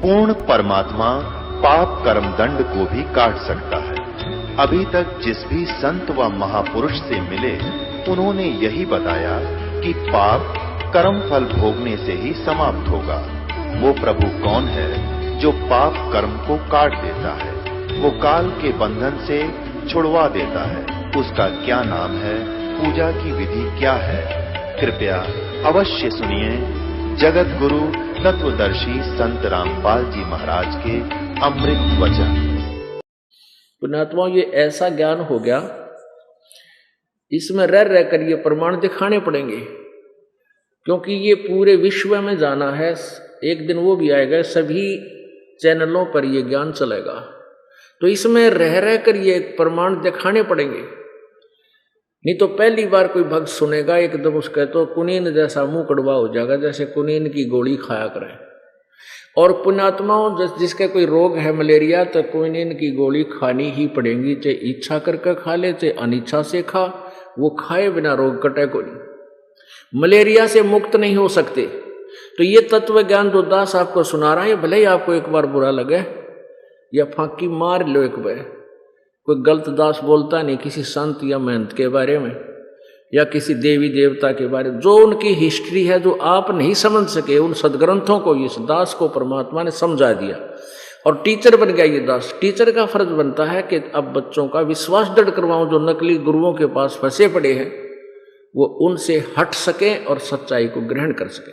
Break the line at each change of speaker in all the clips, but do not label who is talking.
पूर्ण परमात्मा पाप कर्म दंड को भी काट सकता है। अभी तक जिस भी संत व महापुरुष से मिले उन्होंने यही बताया कि पाप कर्म फल भोगने से ही समाप्त होगा। वो प्रभु कौन है जो पाप कर्म को काट देता है, वो काल के बंधन से छुड़वा देता है। उसका क्या नाम है, पूजा की विधि क्या है? कृपया अवश्य सुनिए जगत गुरु तत्वदर्शी संत रामपाल जी महाराज के अमृत वचन।
पुण्यात्माओं, ये ऐसा ज्ञान हो गया, इसमें रह कर ये प्रमाण दिखाने पड़ेंगे, क्योंकि ये पूरे विश्व में जाना है। एक दिन वो भी आएगा, सभी चैनलों पर ये ज्ञान चलेगा, तो इसमें रह कर ये प्रमाण दिखाने पड़ेंगे। नहीं तो पहली बार कोई भक्त सुनेगा एकदम उसका तो कुनीन जैसा मुंह कड़वा हो जाएगा, जैसे कुनीन की गोली खाया करे। और पुण्यात्माओं, जिसके कोई रोग है मलेरिया, तो कुनीन की गोली खानी ही पड़ेगी, चाहे इच्छा करके खा ले चाहे अनिच्छा से खा, वो खाए बिना रोग कटे को नहीं। मलेरिया से मुक्त नहीं हो सकते। तो ये तत्व ज्ञान जो दास आपको सुना रहा है, भले ही आपको एक बार बुरा लगे या फांकी मार लो एक बार, कोई गलत दास बोलता नहीं किसी संत या महंत के बारे में या किसी देवी देवता के बारे में। जो उनकी हिस्ट्री है, जो आप नहीं समझ सके, उन सदग्रंथों को इस दास को परमात्मा ने समझा दिया और टीचर बन गया ये दास। टीचर का फर्ज बनता है कि अब बच्चों का विश्वास दृढ़ करवाऊं, जो नकली गुरुओं के पास फंसे पड़े हैं वो उनसे हट सके और सच्चाई को ग्रहण कर सके।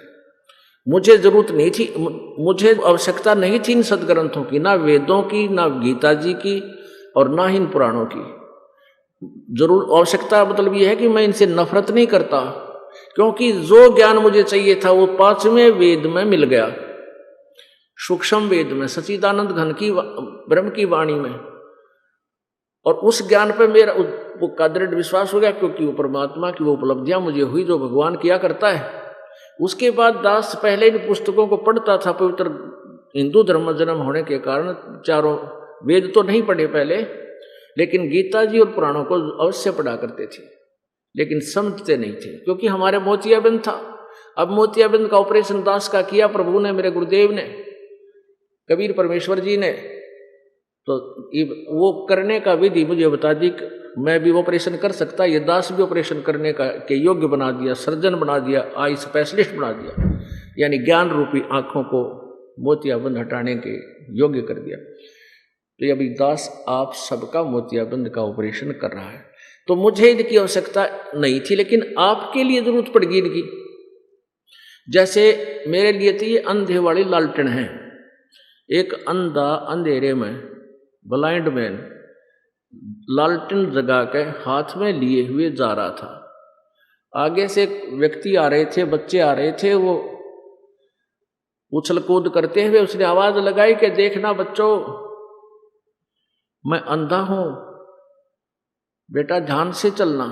मुझे जरूरत नहीं थी, मुझे आवश्यकता नहीं थी इन सदग्रंथों की, ना वेदों की, ना गीता जी की और ना ही इन पुराणों की। जरूर आवश्यकता मतलब यह है कि मैं इनसे नफरत नहीं करता, क्योंकि जो ज्ञान मुझे चाहिए था वो 5वें वेद में मिल गया, सूक्ष्म वेद में, सच्चिदानंद घन की ब्रह्म की वाणी में। और उस ज्ञान पर मेरा वो का दृढ़ विश्वास हो गया, क्योंकि वो परमात्मा की वो उपलब्धियां मुझे हुई जो भगवान किया करता है। उसके बाद दास पहले इन पुस्तकों को पढ़ता था। पवित्र हिंदू धर्म में जन्म होने के कारण चारों वेद तो नहीं पढ़े पहले, लेकिन गीता जी और पुराणों को अवश्य पढ़ा करते थे, लेकिन समझते नहीं थे, क्योंकि हमारे मोतियाबिंद था। अब मोतियाबिंद का ऑपरेशन दास का किया प्रभु ने, मेरे गुरुदेव ने, कबीर परमेश्वर जी ने, तो वो करने का विधि मुझे बता दी। मैं भी ऑपरेशन कर सकता, ये दास भी ऑपरेशन करने का के योग्य बना दिया, सर्जन बना दिया, आई स्पेशलिस्ट बना दिया, यानी ज्ञान रूपी आंखों को मोतियाबिंद हटाने के योग्य कर दिया। तो अभी दास आप सबका मोतियाबिंद का ऑपरेशन कर रहा है। तो मुझे इनकी आवश्यकता नहीं थी, लेकिन आपके लिए जरूरत पड़ेगी इनकी। जैसे मेरे लिए तो ये अंधे वाली लालटेन है। एक अंधा अंधेरे में, ब्लाइंड मैन, लालटेन जगा के हाथ में लिए हुए जा रहा था। आगे से एक व्यक्ति आ रहे थे, बच्चे आ रहे थे, वो उछल कूद करते हुए उसने आवाज लगाई कि देखना बच्चों, मैं अंधा हूं, बेटा ध्यान से चलना।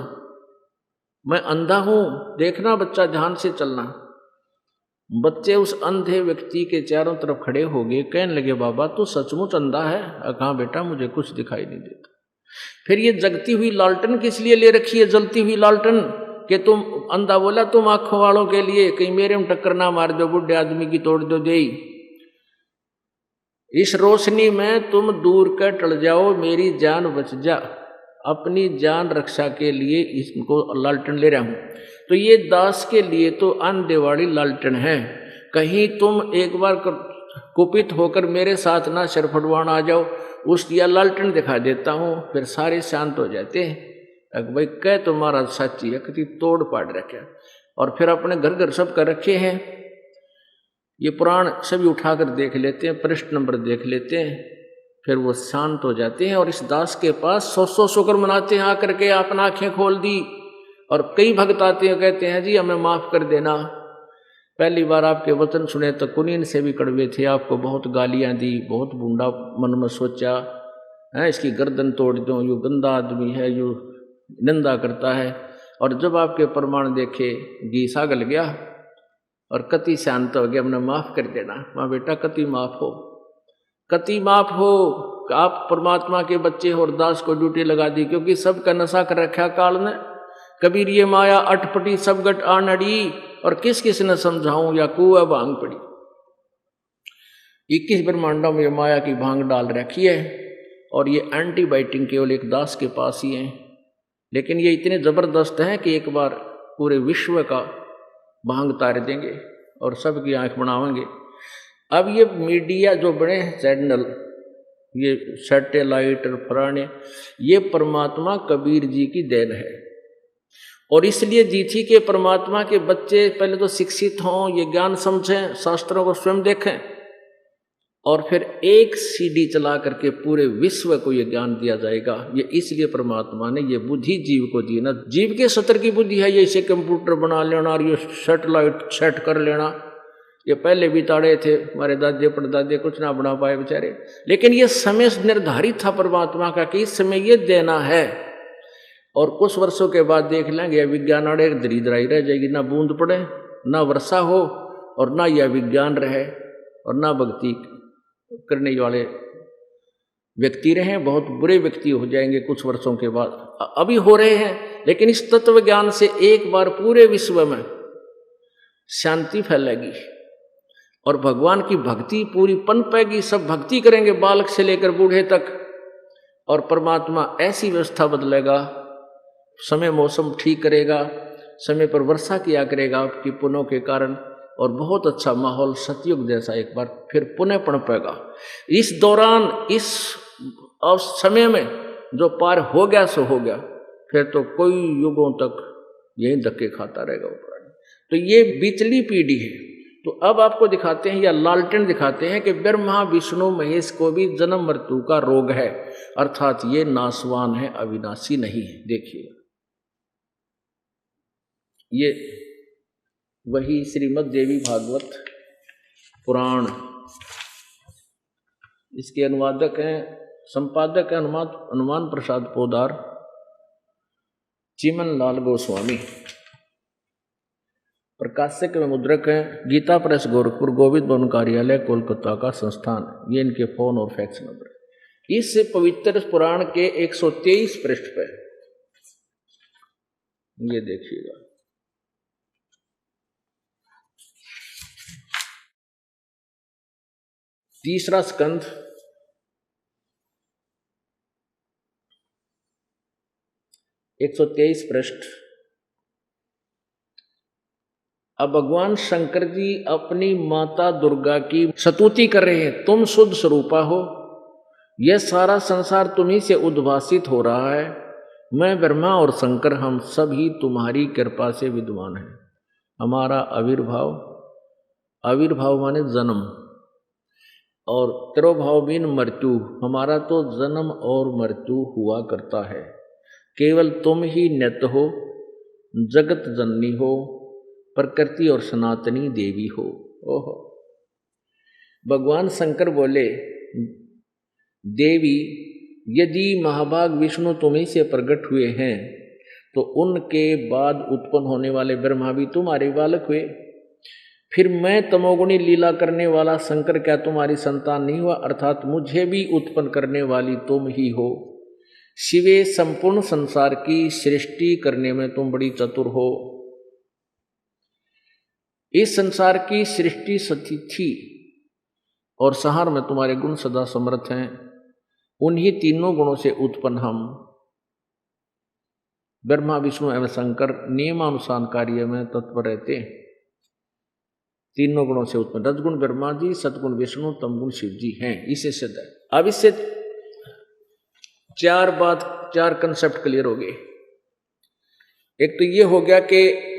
मैं अंधा हूं, देखना बच्चा, ध्यान से चलना। बच्चे उस अंधे व्यक्ति के चारों तरफ खड़े हो गए, कहने लगे बाबा तू सचमुच अंधा है? कहा बेटा मुझे कुछ दिखाई नहीं देता। फिर ये जगती हुई लालटेन किस लिए ले रखी है, जलती हुई लालटेन? कि तुम, अंधा बोला, तुम आंखों वालों के लिए, कहीं मेरे में टक्कर ना मार दो, बुढ़े आदमी की तोड़ दो दे। इस रोशनी में तुम दूर कर टल जाओ, मेरी जान बच जा। अपनी जान रक्षा के लिए इसको लालटेन ले रहा हूं। तो ये दास के लिए तो अंधे वाली लालटेन है। कहीं तुम एक बार कुपित होकर मेरे साथ ना सिर फटवाना आ जाओ, उस या लालटेन दिखा देता हूं, फिर सारे शांत हो जाते हैं। भाई कह तुम्हारा सच्ची है, कति तोड़ पाड़ रखे। और फिर अपने घर घर सब कर रखे हैं, ये पुराण सभी उठाकर देख लेते हैं, पृष्ठ नंबर देख लेते हैं, फिर वो शांत हो जाते हैं। और इस दास के पास 100 शुक्र मनाते हैं आकर के, आपने आंखें खोल दी। और कई भक्त आते हैं, कहते हैं जी हमें माफ कर देना, पहली बार आपके वचन सुने तो कुनीन से भी कड़वे थे, आपको बहुत गालियां दी, बहुत बूंदा मन में सोचा है, इसकी गर्दन तोड़ दो, यू गंदा आदमी है, यू निंदा करता है। और जब आपके प्रमाण देखे, गीसा गल गया और कति शांत हो गया, हमने माफ कर देना। माँ बेटा कति माफ हो, कति माफ हो। आप परमात्मा के बच्चे हो और दास को ड्यूटी लगा दी, क्योंकि सबका नशा कर रखा काल ने। कबीर ये माया अटपटी सब गट आनड़ी, और किस किस ने समझाऊं या कुआ भांग पड़ी। 21 ब्रह्मांडों में माया की भांग डाल रखी है और ये एंटीबायोटिक केवल एक दास के पास ही है, लेकिन ये इतने जबरदस्त हैं कि एक बार पूरे विश्व का भांग तार देंगे और सबकी आंख बनावेंगे। अब ये मीडिया जो बड़े हैं चैनल, ये सैटेलाइट और फलाने, ये परमात्मा कबीर जी की देन है। और इसलिए जी थी कि परमात्मा के बच्चे पहले तो शिक्षित हों, ये ज्ञान समझें, शास्त्रों को स्वयं देखें, और फिर एक सीडी चला करके पूरे विश्व को ये ज्ञान दिया जाएगा। ये इसलिए परमात्मा ने ये बुद्धि जीव को दी ना। जीव के सतर की बुद्धि है, ये इसे कंप्यूटर बना लेना और ये सैटेलाइट सेट कर लेना। ये पहले भी ताड़े थे, हमारे दादे परदादे कुछ ना बना पाए बेचारे, लेकिन ये समय निर्धारित था परमात्मा का कि इस समय ये देना है। और कुछ वर्षों के बाद देख लेंगे विज्ञान अड़े दरिद्राई रह जाएगी, ना बूंद पड़े, ना वर्षा हो, और ना यह विज्ञान रहे, और ना भक्ति करने वाले व्यक्ति रहे। बहुत बुरे व्यक्ति हो जाएंगे कुछ वर्षों के बाद, अभी हो रहे हैं। लेकिन इस तत्व ज्ञान से एक बार पूरे विश्व में शांति फैलेगी और भगवान की भक्ति पूरी पनपेगी। सब भक्ति करेंगे, बालक से लेकर बूढ़े तक, और परमात्मा ऐसी व्यवस्था बदलेगा, समय मौसम ठीक करेगा, समय पर वर्षा किया करेगा आपकी पुण्यों के कारण, और बहुत अच्छा माहौल सतयुग जैसा एक बार फिर पुनः पनपेगा। इस दौरान, इस समय में जो पार हो गया सो हो गया, फिर तो कोई युगों तक यही धक्के खाता रहेगा ऊपर। तो ये बीचली पीढ़ी है। तो अब आपको दिखाते हैं, या लालटेन दिखाते हैं कि ब्रह्मा विष्णु महेश को भी जन्म मृत्यु का रोग है, अर्थात ये नासवान है, अविनाशी नहीं है। देखिए ये वही श्रीमद् देवी भागवत पुराण, इसके अनुवादक हैं, संपादक हैं हनुमान प्रसाद पोदार, चिमन लाल गोस्वामी, प्रकाशक में मुद्रक हैं गीता प्रेस गोरखपुर, गोविंद भवन कार्यालय कोलकाता का संस्थान। ये इनके फोन और फैक्स नंबर। इस पवित्र पुराण के 123 पृष्ठ पे ये देखिएगा, तीसरा स्कंध, एक 123 पृष्ठ। अब भगवान शंकर जी अपनी माता दुर्गा की स्तुति कर रहे हैं, तुम शुद्ध स्वरूपा हो, यह सारा संसार तुम्ही से उद्भासित हो रहा है। मैं ब्रह्मा और शंकर हम सभी तुम्हारी कृपा से विद्वान हैं। हमारा आविर्भाव माने जन्म, और तिरोभाव बिन मृत्यु, हमारा तो जन्म और मृत्यु हुआ करता है। केवल तुम ही नित्य हो, जगत जननी हो, प्रकृति और सनातनी देवी हो। ओहो, भगवान शंकर बोले, देवी यदि महाभाग विष्णु तुम्ही से प्रकट हुए हैं, तो उनके बाद उत्पन्न होने वाले ब्रह्मा भी तुम्हारे बालक हुए। फिर मैं तमोगुणी लीला करने वाला शंकर क्या तुम्हारी संतान नहीं हुआ? अर्थात मुझे भी उत्पन्न करने वाली तुम ही हो। शिवे, संपूर्ण संसार की सृष्टि करने में तुम बड़ी चतुर हो। इस संसार की सृष्टि सती थी और संहार में तुम्हारे गुण सदा समर्थ हैं। उन्हीं तीनों गुणों से उत्पन्न हम ब्रह्मा विष्णु एवं शंकर नियमानुसार कार्य में तत्पर रहते हैं। तीनों गुणों से उत्पन्न, रजगुण ब्रह्मा जी, सतगुण विष्णु, तमगुण शिव जी हैं। इसे सिद्ध है। अब इससे चार कंसेप्ट क्लियर हो गए। एक तो ये हो गया कि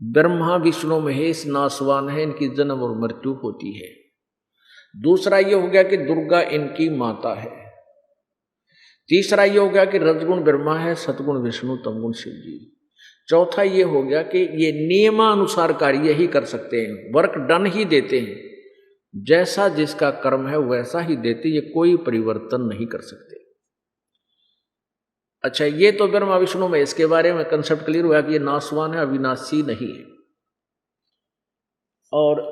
ब्रह्मा विष्णु महेश नासवान है, इनकी जन्म और मृत्यु होती है। दूसरा ये हो गया कि दुर्गा इनकी माता है। तीसरा ये हो गया कि रजगुण ब्रह्मा है, सतगुण विष्णु, तमगुण शिव जी। चौथा ये हो गया कि ये नियमानुसार कार्य ही कर सकते हैं, वर्क डन ही देते हैं, जैसा जिसका कर्म है वैसा ही देते, ये कोई परिवर्तन नहीं कर सकते। अच्छा, ये तो ब्रह्मा विष्णु में इसके बारे में कंसेप्ट क्लियर हुआ कि ये नासवान है, अविनाशी नहीं है। और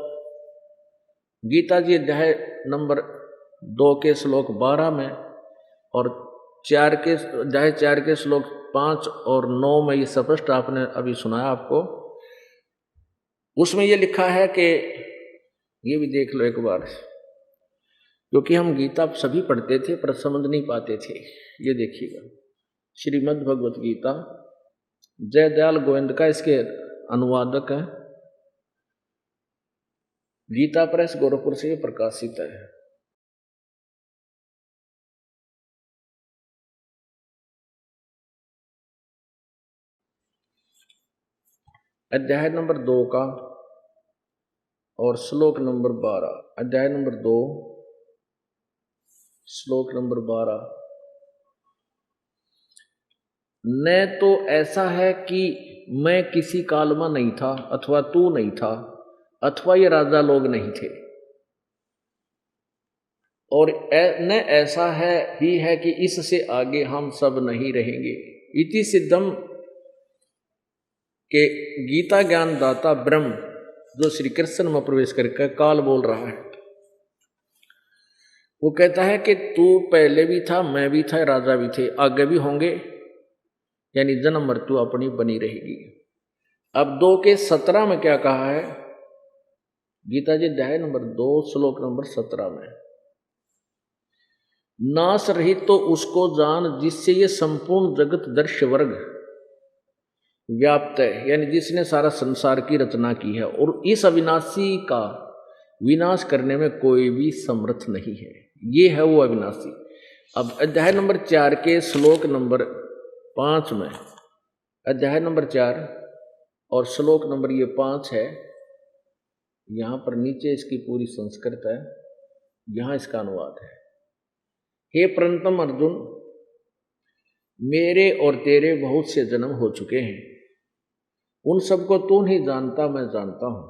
गीता जी अध्याय नंबर 2 के श्लोक 12 में और 4 के श्लोक 5 और 9 में ये स्पष्ट आपने अभी सुनाया आपको। उसमें ये लिखा है कि ये भी देख लो एक बार, क्योंकि हम गीता सभी पढ़ते थे पर समझ नहीं पाते थे। ये देखिएगा, श्रीमद् भगवत गीता, जयदयाल गोविंद का इसके अनुवादक है, गीता प्रेस गोरखपुर से प्रकाशित है। अध्याय नंबर 2 का और श्लोक नंबर 12, अध्याय नंबर 2 श्लोक नंबर 12। न तो ऐसा है कि मैं किसी काल में नहीं था, अथवा तू नहीं था, अथवा ये राजा लोग नहीं थे, और न ऐसा है ही है कि इससे आगे हम सब नहीं रहेंगे। इति सिद्धम के गीता ज्ञान दाता ब्रह्म जो श्री कृष्ण में प्रवेश करके काल बोल रहा है, वो कहता है कि तू पहले भी था, मैं भी था, राजा भी थे, आगे भी होंगे, यानी जन्म मृत्यु अपनी बनी रहेगी। अब 2 के 17 में क्या कहा है, गीता जी अध्याय नंबर 2 श्लोक नंबर 17 में, नाश रहित तो उसको जान जिससे ये संपूर्ण जगत दर्श वर्ग व्याप्त है, यानी जिसने सारा संसार की रचना की है, और इस अविनाशी का विनाश करने में कोई भी समर्थ नहीं है। ये है वो अविनाशी। अब अध्याय नंबर 4 के श्लोक नंबर 5 में, अध्याय नंबर 4 और श्लोक नंबर ये 5 है, यहाँ पर नीचे इसकी पूरी संस्कृत है, यहाँ इसका अनुवाद है। हे प्रणतम अर्जुन, मेरे और तेरे बहुत से जन्म हो चुके हैं, उन सबको तू नहीं जानता, मैं जानता हूं।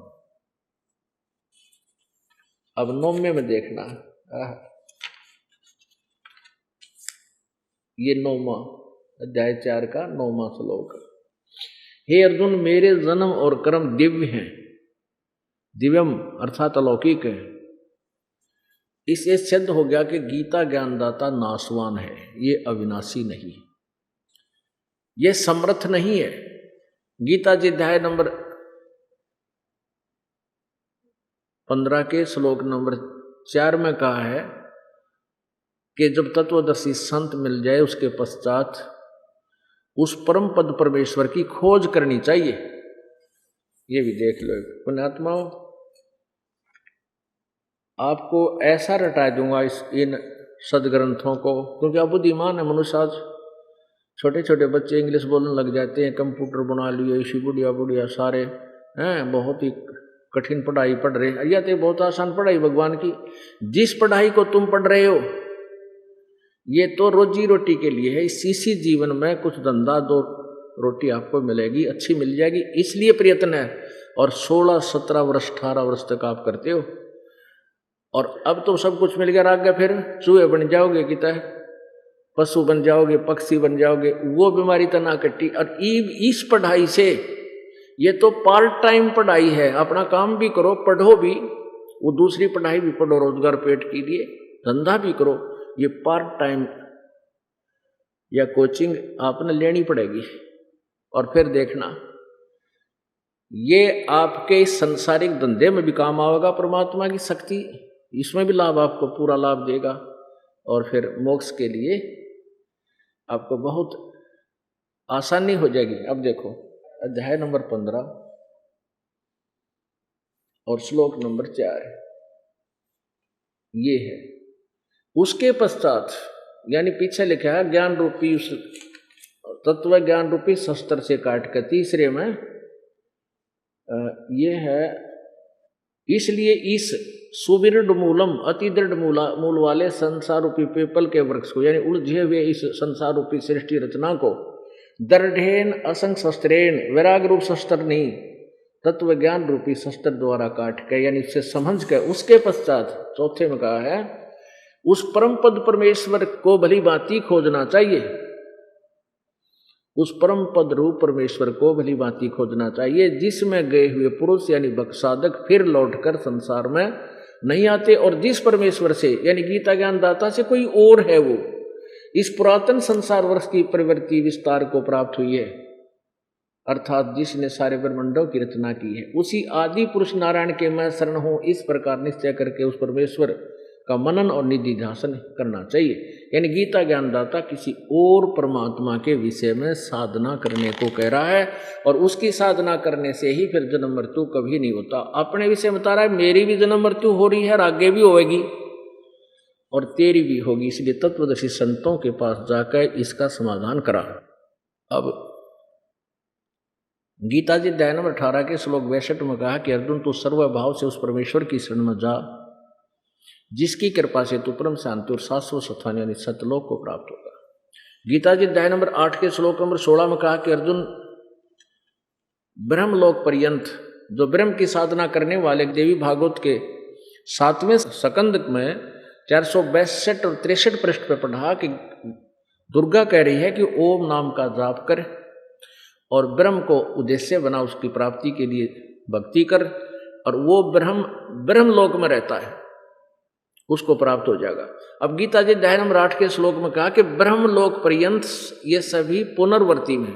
अब 9वें में देखना, ये 9वां अध्याय 4 का 9वां श्लोक। हे अर्जुन, मेरे जन्म और कर्म दिव्य हैं, दिव्यम अर्थात अलौकिक है। इससे सिद्ध हो गया कि गीता ज्ञानदाता नाशवान है, ये अविनाशी नहीं, ये समर्थ नहीं है। गीता जी अध्याय नंबर 15 के श्लोक नंबर 4 में कहा है कि जब तत्वदर्शी संत मिल जाए उसके पश्चात उस परम पद परमेश्वर की खोज करनी चाहिए। ये भी देख लो पुण्यात्माओं, आपको ऐसा रटा दूंगा इन सदग्रंथों को, क्योंकि आप बुद्धिमान है मनुष्य। आज छोटे छोटे बच्चे इंग्लिश बोलने लग जाते हैं, कंप्यूटर बना लिए, इसी बुढ़िया बुढ़िया सारे हैं, बहुत ही कठिन पढ़ाई पढ़ रहे हैं। यह तो बहुत आसान पढ़ाई भगवान की। जिस पढ़ाई को तुम पढ़ रहे हो ये तो रोजी रोटी के लिए है, इसी जीवन में कुछ धंधा 2 रोटी आपको मिलेगी, अच्छी मिल जाएगी, इसलिए प्रयत्न है। और 16, 17 वर्ष 18 वर्ष तक आप करते हो, और अब तो सब कुछ मिल गया, आगे फिर चूहे बन जाओगे, कितना पशु बन जाओगे, पक्षी बन जाओगे, वो बीमारी तो ना कट्टी। और इस पढ़ाई से, ये तो पार्ट टाइम पढ़ाई है, अपना काम भी करो, पढ़ो भी, वो दूसरी पढ़ाई भी पढ़ो रोजगार पेट के लिए, धंधा भी करो। ये पार्ट टाइम या कोचिंग आपने लेनी पड़ेगी। और फिर देखना, ये आपके संसारिक धंधे में भी काम आएगा, परमात्मा की शक्ति इसमें भी लाभ आपको पूरा लाभ देगा, और फिर मोक्ष के लिए आपको बहुत आसानी हो जाएगी। अब देखो अध्याय नंबर 15 और श्लोक नंबर 4 ये है। उसके पश्चात, यानी पीछे लिखा है ज्ञान रूपी उस तत्व ज्ञान रूपी शस्त्र से काट कर, तीसरे में ये है, इसलिए इस सुदृढ़ मूलम अति दृढ़ मूल वाले संसार रूपी पीपल के वृक्ष को, यानी उलझे हुए इस संसार रूपी सृष्टि रचना को दृढ़ेन असंग शस्त्रेन, वैराग रूप शस्त्र नहीं, तत्व ज्ञान रूपी शस्त्र द्वारा काट के, यानी इससे समझ के, उसके पश्चात चौथे में कहा है उस परम पद परमेश्वर को भली भांति खोजना चाहिए। उस परम पद रूप परमेश्वर को भली भांति खोजना चाहिए, जिसमें गए हुए पुरुष यानी भक्त साधक फिर लौटकर संसार में नहीं आते, और जिस परमेश्वर से यानी गीता ज्ञान दाता से कोई और है, वो इस पुरातन संसार वर्ष की प्रवृत्ति विस्तार को प्राप्त हुई है। अर्थात जिसने सारे ब्रह्मांडों की रचना की है, उसी आदि पुरुष नारायण के मैं शरण हूं, इस प्रकार निश्चय करके उस परमेश्वर का मनन और निधि ध्यान करना चाहिए। यानी गीता ज्ञानदाता किसी और परमात्मा के विषय में साधना करने को कह रहा है, और उसकी साधना करने से ही फिर जन्म मृत्यु कभी नहीं होता। अपने विषय बता रहा है, मेरी भी जन्म मृत्यु हो रही है और आगे भी होगी और तेरी भी होगी, इसलिए तत्वदर्शी संतों के पास जाकर इसका समाधान करा। अब गीता जी अध्याय नंबर 18 के श्लोक 62 में कहा कि अर्जुन तू सर्वभाव से उस परमेश्वर की शरण में जा, जिसकी कृपा से तू परम शांति और शाश्वत स्थान यानी सतलोक को प्राप्त होगा। गीता जी अध्याय नंबर 8 के श्लोक नंबर 16 में कहा कि अर्जुन ब्रह्मलोक पर्यंत जो ब्रह्म की साधना करने वाले, देवी भागवत के 7वें स्कंद में 462 और 63 पृष्ठ पर पढ़ा कि दुर्गा कह रही है कि ओम नाम का जाप कर और ब्रह्म को उद्देश्य बना, उसकी प्राप्ति के लिए भक्ति कर, और वो ब्रह्मलोक में रहता है, उसको प्राप्त हो जाएगा। अब गीता जी अध्याय नंबर 8 के श्लोक में कहा कि ब्रह्मलोक पर्यंत ये सभी पुनर्वर्ती में,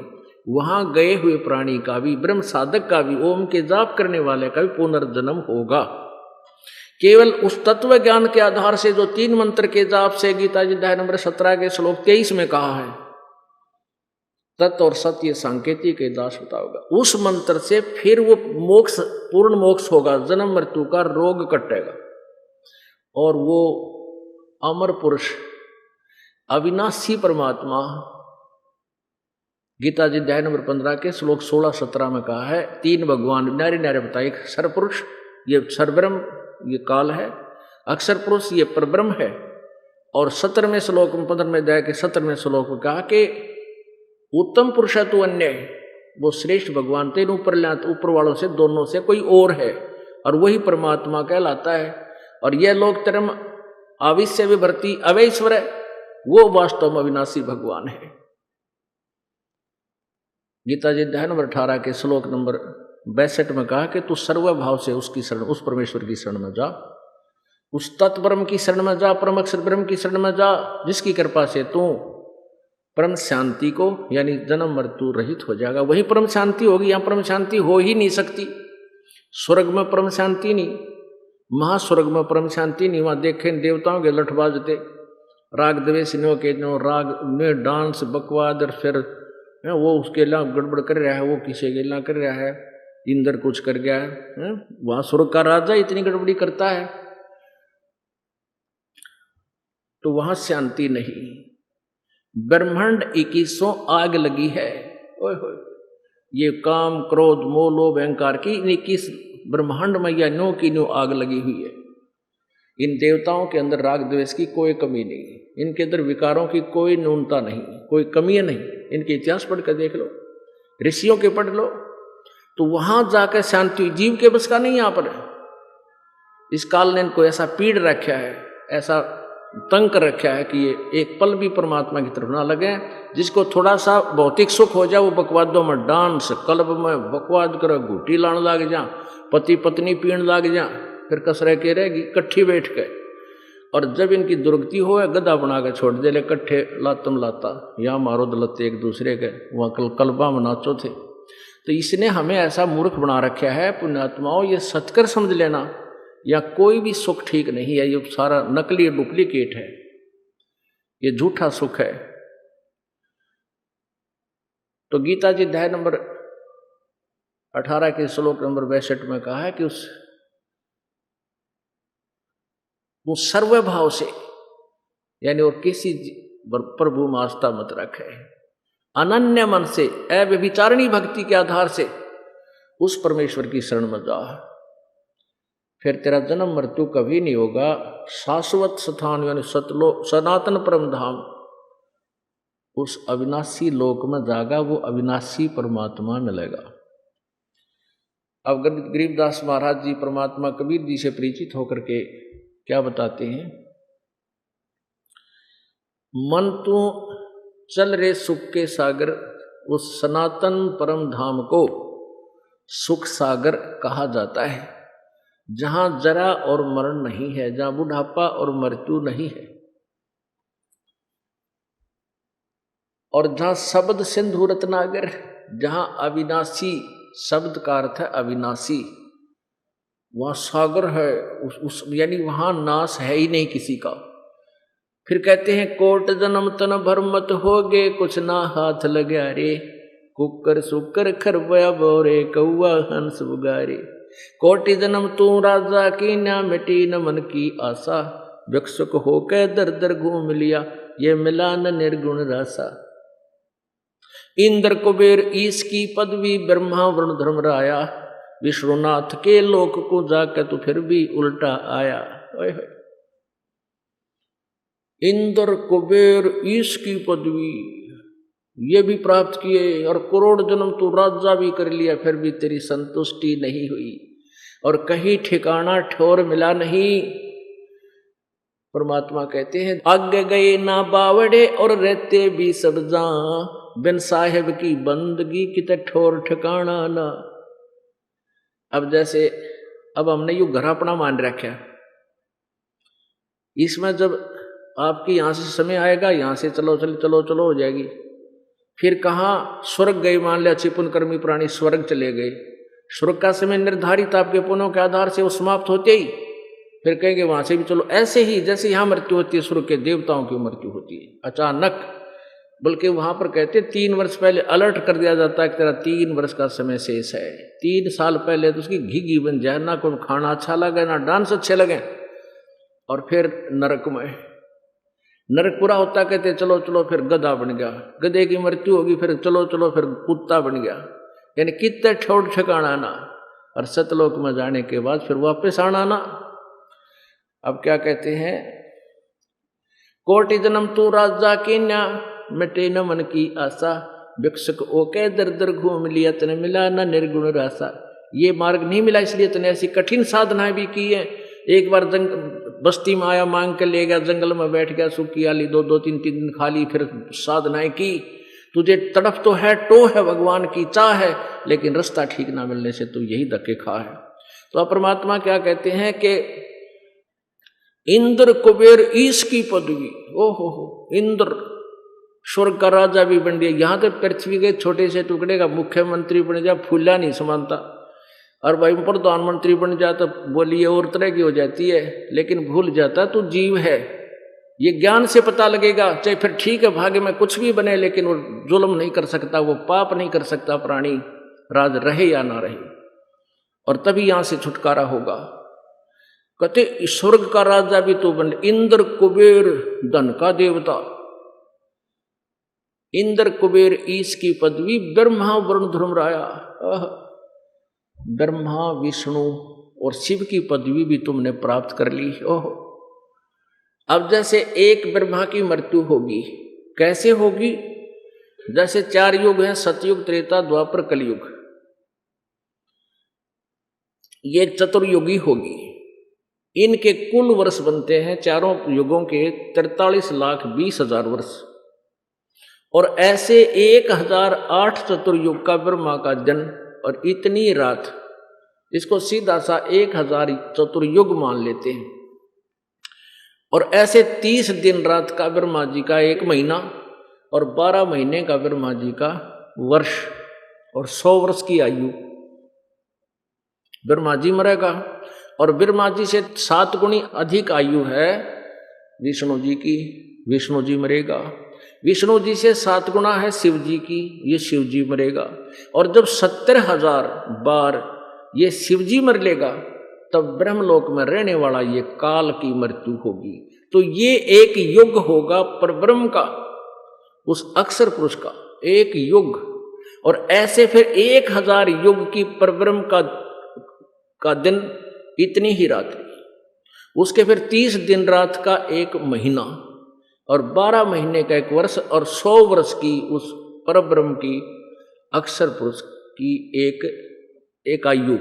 वहां गए हुए प्राणी का भी, ब्रह्म साधक का भी, ओम के जाप करने वाले का भी पुनर्जन्म होगा। केवल उस तत्व ज्ञान के आधार से जो 3 मंत्र के जाप से गीता जी अध्याय नंबर 17 के श्लोक 23 में कहा है, तत् और सत्य सांकेतिक के दास बताओगा, उस मंत्र से फिर वो मोक्ष, पूर्ण मोक्ष होगा, जन्म मृत्यु का रोग कटेगा, और वो अमर पुरुष अविनाशी परमात्मा गीता जी अध्याय नंबर 15 के श्लोक 16-17 में कहा है, 3 भगवान न्यारे न्यारे बताए, सर पुरुष ये सरब्रह्म ये काल है, अक्षर पुरुष ये परब्रह्म है, और 17वें श्लोक में 15वें अध्याय के 17वें श्लोक में कहा कि उत्तम पुरुष है तो अन्य है, वो श्रेष्ठ भगवान तेन ऊपर वालों से दोनों से कोई और है, और वही परमात्मा कहलाता है। और यह लोक धर्म आविश्य विभर्ती अवैश्वर है, वो वास्तव में अविनाशी भगवान है। गीता जी अध्याय नंबर 18 के श्लोक नंबर 62 में कहा कि तू सर्वभाव से उसकी शरण, उस परमेश्वर की शरण में जा, उस तत्ब्रह्म की शरण में जा, परम अक्षर ब्रह्म की शरण में जा, जिसकी कृपा से तू परम शांति को यानी जन्म मृत्यु रहित हो जाएगा। वही परम शांति होगी, यहाँ परम शांति हो ही नहीं सकती। स्वर्ग में परम शांति नहीं, महास्वर्ग में परम शांति नहीं। वहाँ देखें देवताओं के लठ बाजते, राग द्वेषियों के जो राग में डांस बकवाद, और फिर वो उसके ला गड़बड़ कर रहा है, वो किसी के ला कर रहा है, इंद्र कुछ कर गया है। वहाँ स्वर्ग का राजा इतनी गड़बड़ी करता है, तो वहाँ शांति नहीं। ब्रह्मांड 2100 आग लगी है, ओए होए, ये काम क्रोध मोह लोभ अहंकार की 21 ब्रह्मांड में या न्यो की न्यो आग लगी हुई है। इन देवताओं के अंदर राग द्वेष की कोई कमी नहीं, इनके अंदर विकारों की कोई न्यूनता नहीं, कोई कमी नहीं। इनके इतिहास पढ़ कर देख लो, ऋषियों के पढ़ लो, तो वहां जाकर शांति। जीव के बस का नहीं। यहाँ पर इस काल ने इनको ऐसा पीड़ रखा है, ऐसा तंग कर रखा है कि ये एक पल भी परमात्मा की तरफ ना लगे। जिसको थोड़ा सा भौतिक सुख हो जाए वो बकवादों में डांस, क्लब में बकवाद कर, घूटी लाने लग जा, पति पत्नी पीण लग जा, फिर कसरे के रहेगी इकट्ठी बैठ के। और जब इनकी दुर्गति हो गधा बना के छोड़ दे, ले कट्ठे लातम लाता, यहाँ मारो दलते एक दूसरे के, वहाँ कलबा में नाचो थे। तो इसने हमें ऐसा मूर्ख बना रखा है पुण्यात्माओं, ये सत्कर समझ लेना, या कोई भी सुख ठीक नहीं है, ये सारा नकली डुप्लीकेट है, ये झूठा सुख है। तो गीता जी अध्याय नंबर 18 के श्लोक नंबर 62 में कहा है कि उस सर्वभाव से यानी और किसी प्रभु में आस्था मत रखे, अनन्य मन से अव्यभिचारिणी भक्ति के आधार से उस परमेश्वर की शरण में जा, फिर तेरा जन्म मृत्यु कभी नहीं होगा। शाश्वत स्थान यानी सतलोक, सनातन परम धाम, उस अविनाशी लोक में जागा, वो अविनाशी परमात्मा मिलेगा। अब गरीबदास महाराज जी परमात्मा कबीर जी से परिचित होकर के क्या बताते हैं, मन तू चल रे सुख के सागर, उस सनातन परम धाम को सुख सागर कहा जाता है, जहां जरा और मरण नहीं है, जहां बुढ़ापा और मृत्यु नहीं है, और जहां शब्द सिंधु रत्नागर, जहां अविनाशी शब्द का अर्थ है अविनाशी, वहां सागर है, यानी वहां नाश है ही नहीं किसी का। फिर कहते हैं कोट जन्म तन भर मत होगे, कुछ ना हाथ लगा रे, कुकर सुकर खरबया बोरे, कौआ हंस बुगारे। कोटि जन्म तू राजा की, ना मिटी न मन की आशा, भिक्षुक होके दर दर घूम लिया, ये मिला न निर्गुण रासा। इंद्र कुबेर ईश की पदवी, ब्रह्मा वरुण धर्म राया, विष्णुनाथ के लोक को जाकर तू फिर भी उल्टा आया। इंद्र कुबेर ईश की पदवी ये भी प्राप्त किए, और करोड़ जन्म तू राजा भी कर लिया, फिर भी तेरी संतुष्टि नहीं हुई, और कहीं ठिकाना ठौर मिला नहीं। परमात्मा कहते हैं आगे गए ना बावड़े, और रहते भी सब जहां, बिन साहेब की बंदगी किते ठौर ठिकाना ना। अब जैसे अब हमने यू घर अपना मान रखा, इसमें जब आपकी यहां से समय आएगा, यहां से चलो चलो चलो चलो हो जाएगी, फिर कहाँ स्वर्ग गए, मान लिया अच्छी पुण्यकर्मी प्राणी स्वर्ग चले गए, स्वर्ग का समय निर्धारित आपके पुण्यों के आधार से वो समाप्त होते ही फिर कहेंगे वहां से भी चलो। ऐसे ही जैसे यहाँ मृत्यु होती है, स्वर्ग के देवताओं की मृत्यु होती है अचानक, बल्कि वहां पर कहते 3 वर्ष पहले अलर्ट कर दिया जाता है कि तेरा 3 वर्ष का समय शेष है। 3 साल पहले तो उसकी घी बन जाए, ना कोई खाना अच्छा लगे ना डांस अच्छे लगे, और फिर नरक में, नरक पूरा होता कहते चलो चलो फिर गधा बन गया, गधे की मृत्यु होगी, फिर चलो चलो फिर कुत्ता बन गया, यानी कितने ठोड़ ठिकाना ना, और सतलोक में जाने के बाद फिर वापस आना ना। अब क्या कहते हैं कोटि जन्म तू राजा की न्या, मिटे न मन की आशा, भिक्षुक ओके दर दर घूम लिया, तने मिला न निर्गुण रासा। ये मार्ग नहीं मिला इसलिए तने ऐसी कठिन साधनाएं भी की है। एक बार बस्ती में आया, मांग कर ले गया, जंगल में बैठ गया, सूखी आली 2-2-3 दिन खा ली, फिर साधनाएं की। तुझे तड़फ तो है, टो है, भगवान की चाह है, लेकिन रास्ता ठीक ना मिलने से तू यही धक्के खा है। तो परमात्मा क्या कहते हैं कि इंद्र कुबेर ईश की पदवी, ओहो इंद्र स्वर्ग का राजा भी बन गया, यहां तक पृथ्वी के छोटे से टुकड़े का मुख्यमंत्री बन जा, फूला नहीं समानता, और भाई प्रधानमंत्री बन जाता बोलिए और तरह की हो जाती है, लेकिन भूल जाता तू जीव है। ये ज्ञान से पता लगेगा, चाहे फिर ठीक है भाग्य में कुछ भी बने, लेकिन वो जुल्म नहीं कर सकता, वो पाप नहीं कर सकता प्राणी, राज रहे या ना रहे, और तभी यहां से छुटकारा होगा। कहते स्वर्ग का राजा भी तो बन, इंद्र कुबेर धन का देवता, इंद्र कुबेर ईश की पदवी, ब्रह्मा वरुण धर्म राया, ब्रह्मा विष्णु और शिव की पदवी भी तुमने प्राप्त कर ली। ओह अब जैसे एक ब्रह्मा की मृत्यु होगी, कैसे होगी? जैसे 4 युग हैं, सतयुग, त्रेता, द्वापर, कलयुग, ये चतुर्युगी होगी। इनके कुल वर्ष बनते हैं चारों युगों के 43,20,000 वर्ष, और ऐसे 1008 चतुर्युग का ब्रह्मा का जन्म, और इतनी रात, इसको सीधा सा 1000 चतुर्युग मान लेते हैं, और ऐसे 30 दिन रात का ब्रह्मा जी का 1 महीना, और 12 महीने का ब्रह्मा जी का वर्ष, और 100 वर्ष की आयु ब्रह्मा जी मरेगा। और ब्रह्मा जी से 7 गुणी अधिक आयु है विष्णु जी की, विष्णु जी मरेगा। विष्णु जी से 7 गुना है शिव जी की, ये शिव जी मरेगा। और जब 70,000 बार ये शिव जी मर लेगा, तब ब्रह्मलोक में रहने वाला ये काल की मृत्यु होगी। तो ये एक युग होगा परब्रह्म का, उस अक्षर पुरुष का एक युग। और ऐसे फिर 1000 युग की परब्रह्म का दिन, इतनी ही रात, उसके फिर 30 दिन रात का 1 महीना, और 12 महीने का 1 वर्ष, और 100 वर्ष की उस परब्रह्म की अक्षर पुरुष की एक आयु,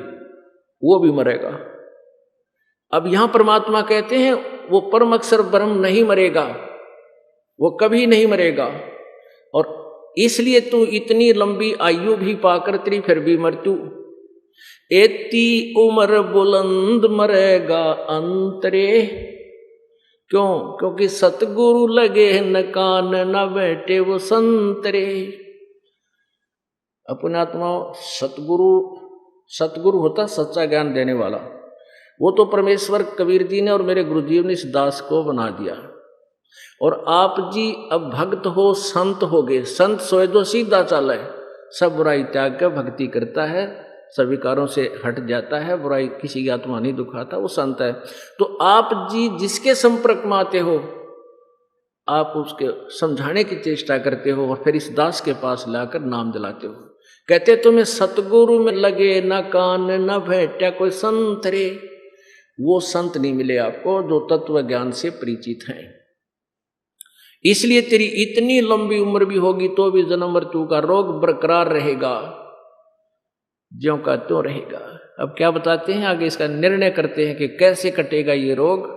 वो भी मरेगा। अब यहां परमात्मा कहते हैं वो परम अक्षर ब्रह्म नहीं मरेगा, वो कभी नहीं मरेगा, और इसलिए तू इतनी लंबी आयु भी पाकर तेरी फिर भी मृत्यु, एती उम्र बुलंद मरेगा अंतरे। क्यों? क्योंकि सतगुरु लगे न कान न बैठे वो संतरे। अपने आत्मा सतगुरु होता सच्चा ज्ञान देने वाला। वो तो परमेश्वर कबीर जी ने और मेरे गुरुजी ने इस दास को बना दिया। और आप जी अब भक्त हो, संत हो गए। संत सोए जो सीधा चाला है, सब बुराई त्याग कर भक्ति करता है, सब विकारों से हट जाता है, बुराई किसी की आत्मा नहीं दुखाता, वो संत है। तो आप जी जिसके संपर्क में आते हो, आप उसके समझाने की चेष्टा करते हो और फिर इस दास के पास लाकर नाम दिलाते हो। कहते तुम्हें सतगुरु में लगे न कान न भेटा कोई संत रे। वो संत नहीं मिले आपको जो तत्व ज्ञान से परिचित हैं। इसलिए तेरी इतनी लंबी उम्र भी होगी तो भी जन्म मृत्यु का रोग बरकरार रहेगा, ज्यों का त्यों रहेगा। अब क्या बताते हैं आगे, इसका निर्णय करते हैं कि कैसे कटेगा ये रोग।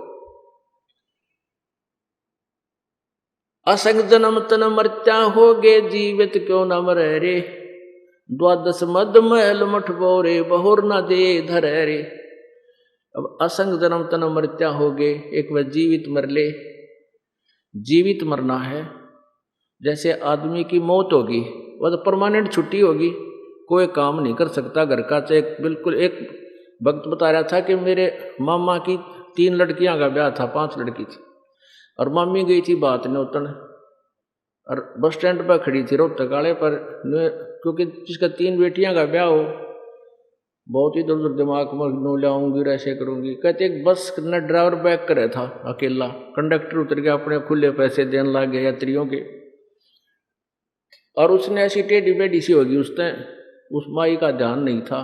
असंग जन्म तन मर्त्या होगे, जीवित क्यों न मरे रे। द्वादश मद महल मठ बोरे, बहुर न दे धर रे। अब असंग जन्म तन मर्त्या होगे, एक वह जीवित मर ले। जीवित मरना है, जैसे आदमी की मौत होगी वह तो परमानेंट छुट्टी होगी, कोई काम नहीं कर सकता घर का। चाहे बिल्कुल, एक भक्त बता रहा था कि मेरे मामा की 3 लड़कियां का ब्याह था, 5 लड़की थी, और मामी गई थी बात नौतन, और बस स्टैंड पर खड़ी थी रोहतक वाले पर, क्योंकि जिसका 3 बेटियां का ब्याह हो, बहुत इधर उधर दिमाग में नो लाऊंगी, ऐसे करूंगी। कहते एक बस न ड्राइवर बैक करे था अकेला, कंडक्टर उतर गया, अपने खुले पैसे देने लग गए यात्रियों के, और उसने ऐसी टेढ़ी बेढ़ी सी होगी, उसने उस माई का ध्यान नहीं था,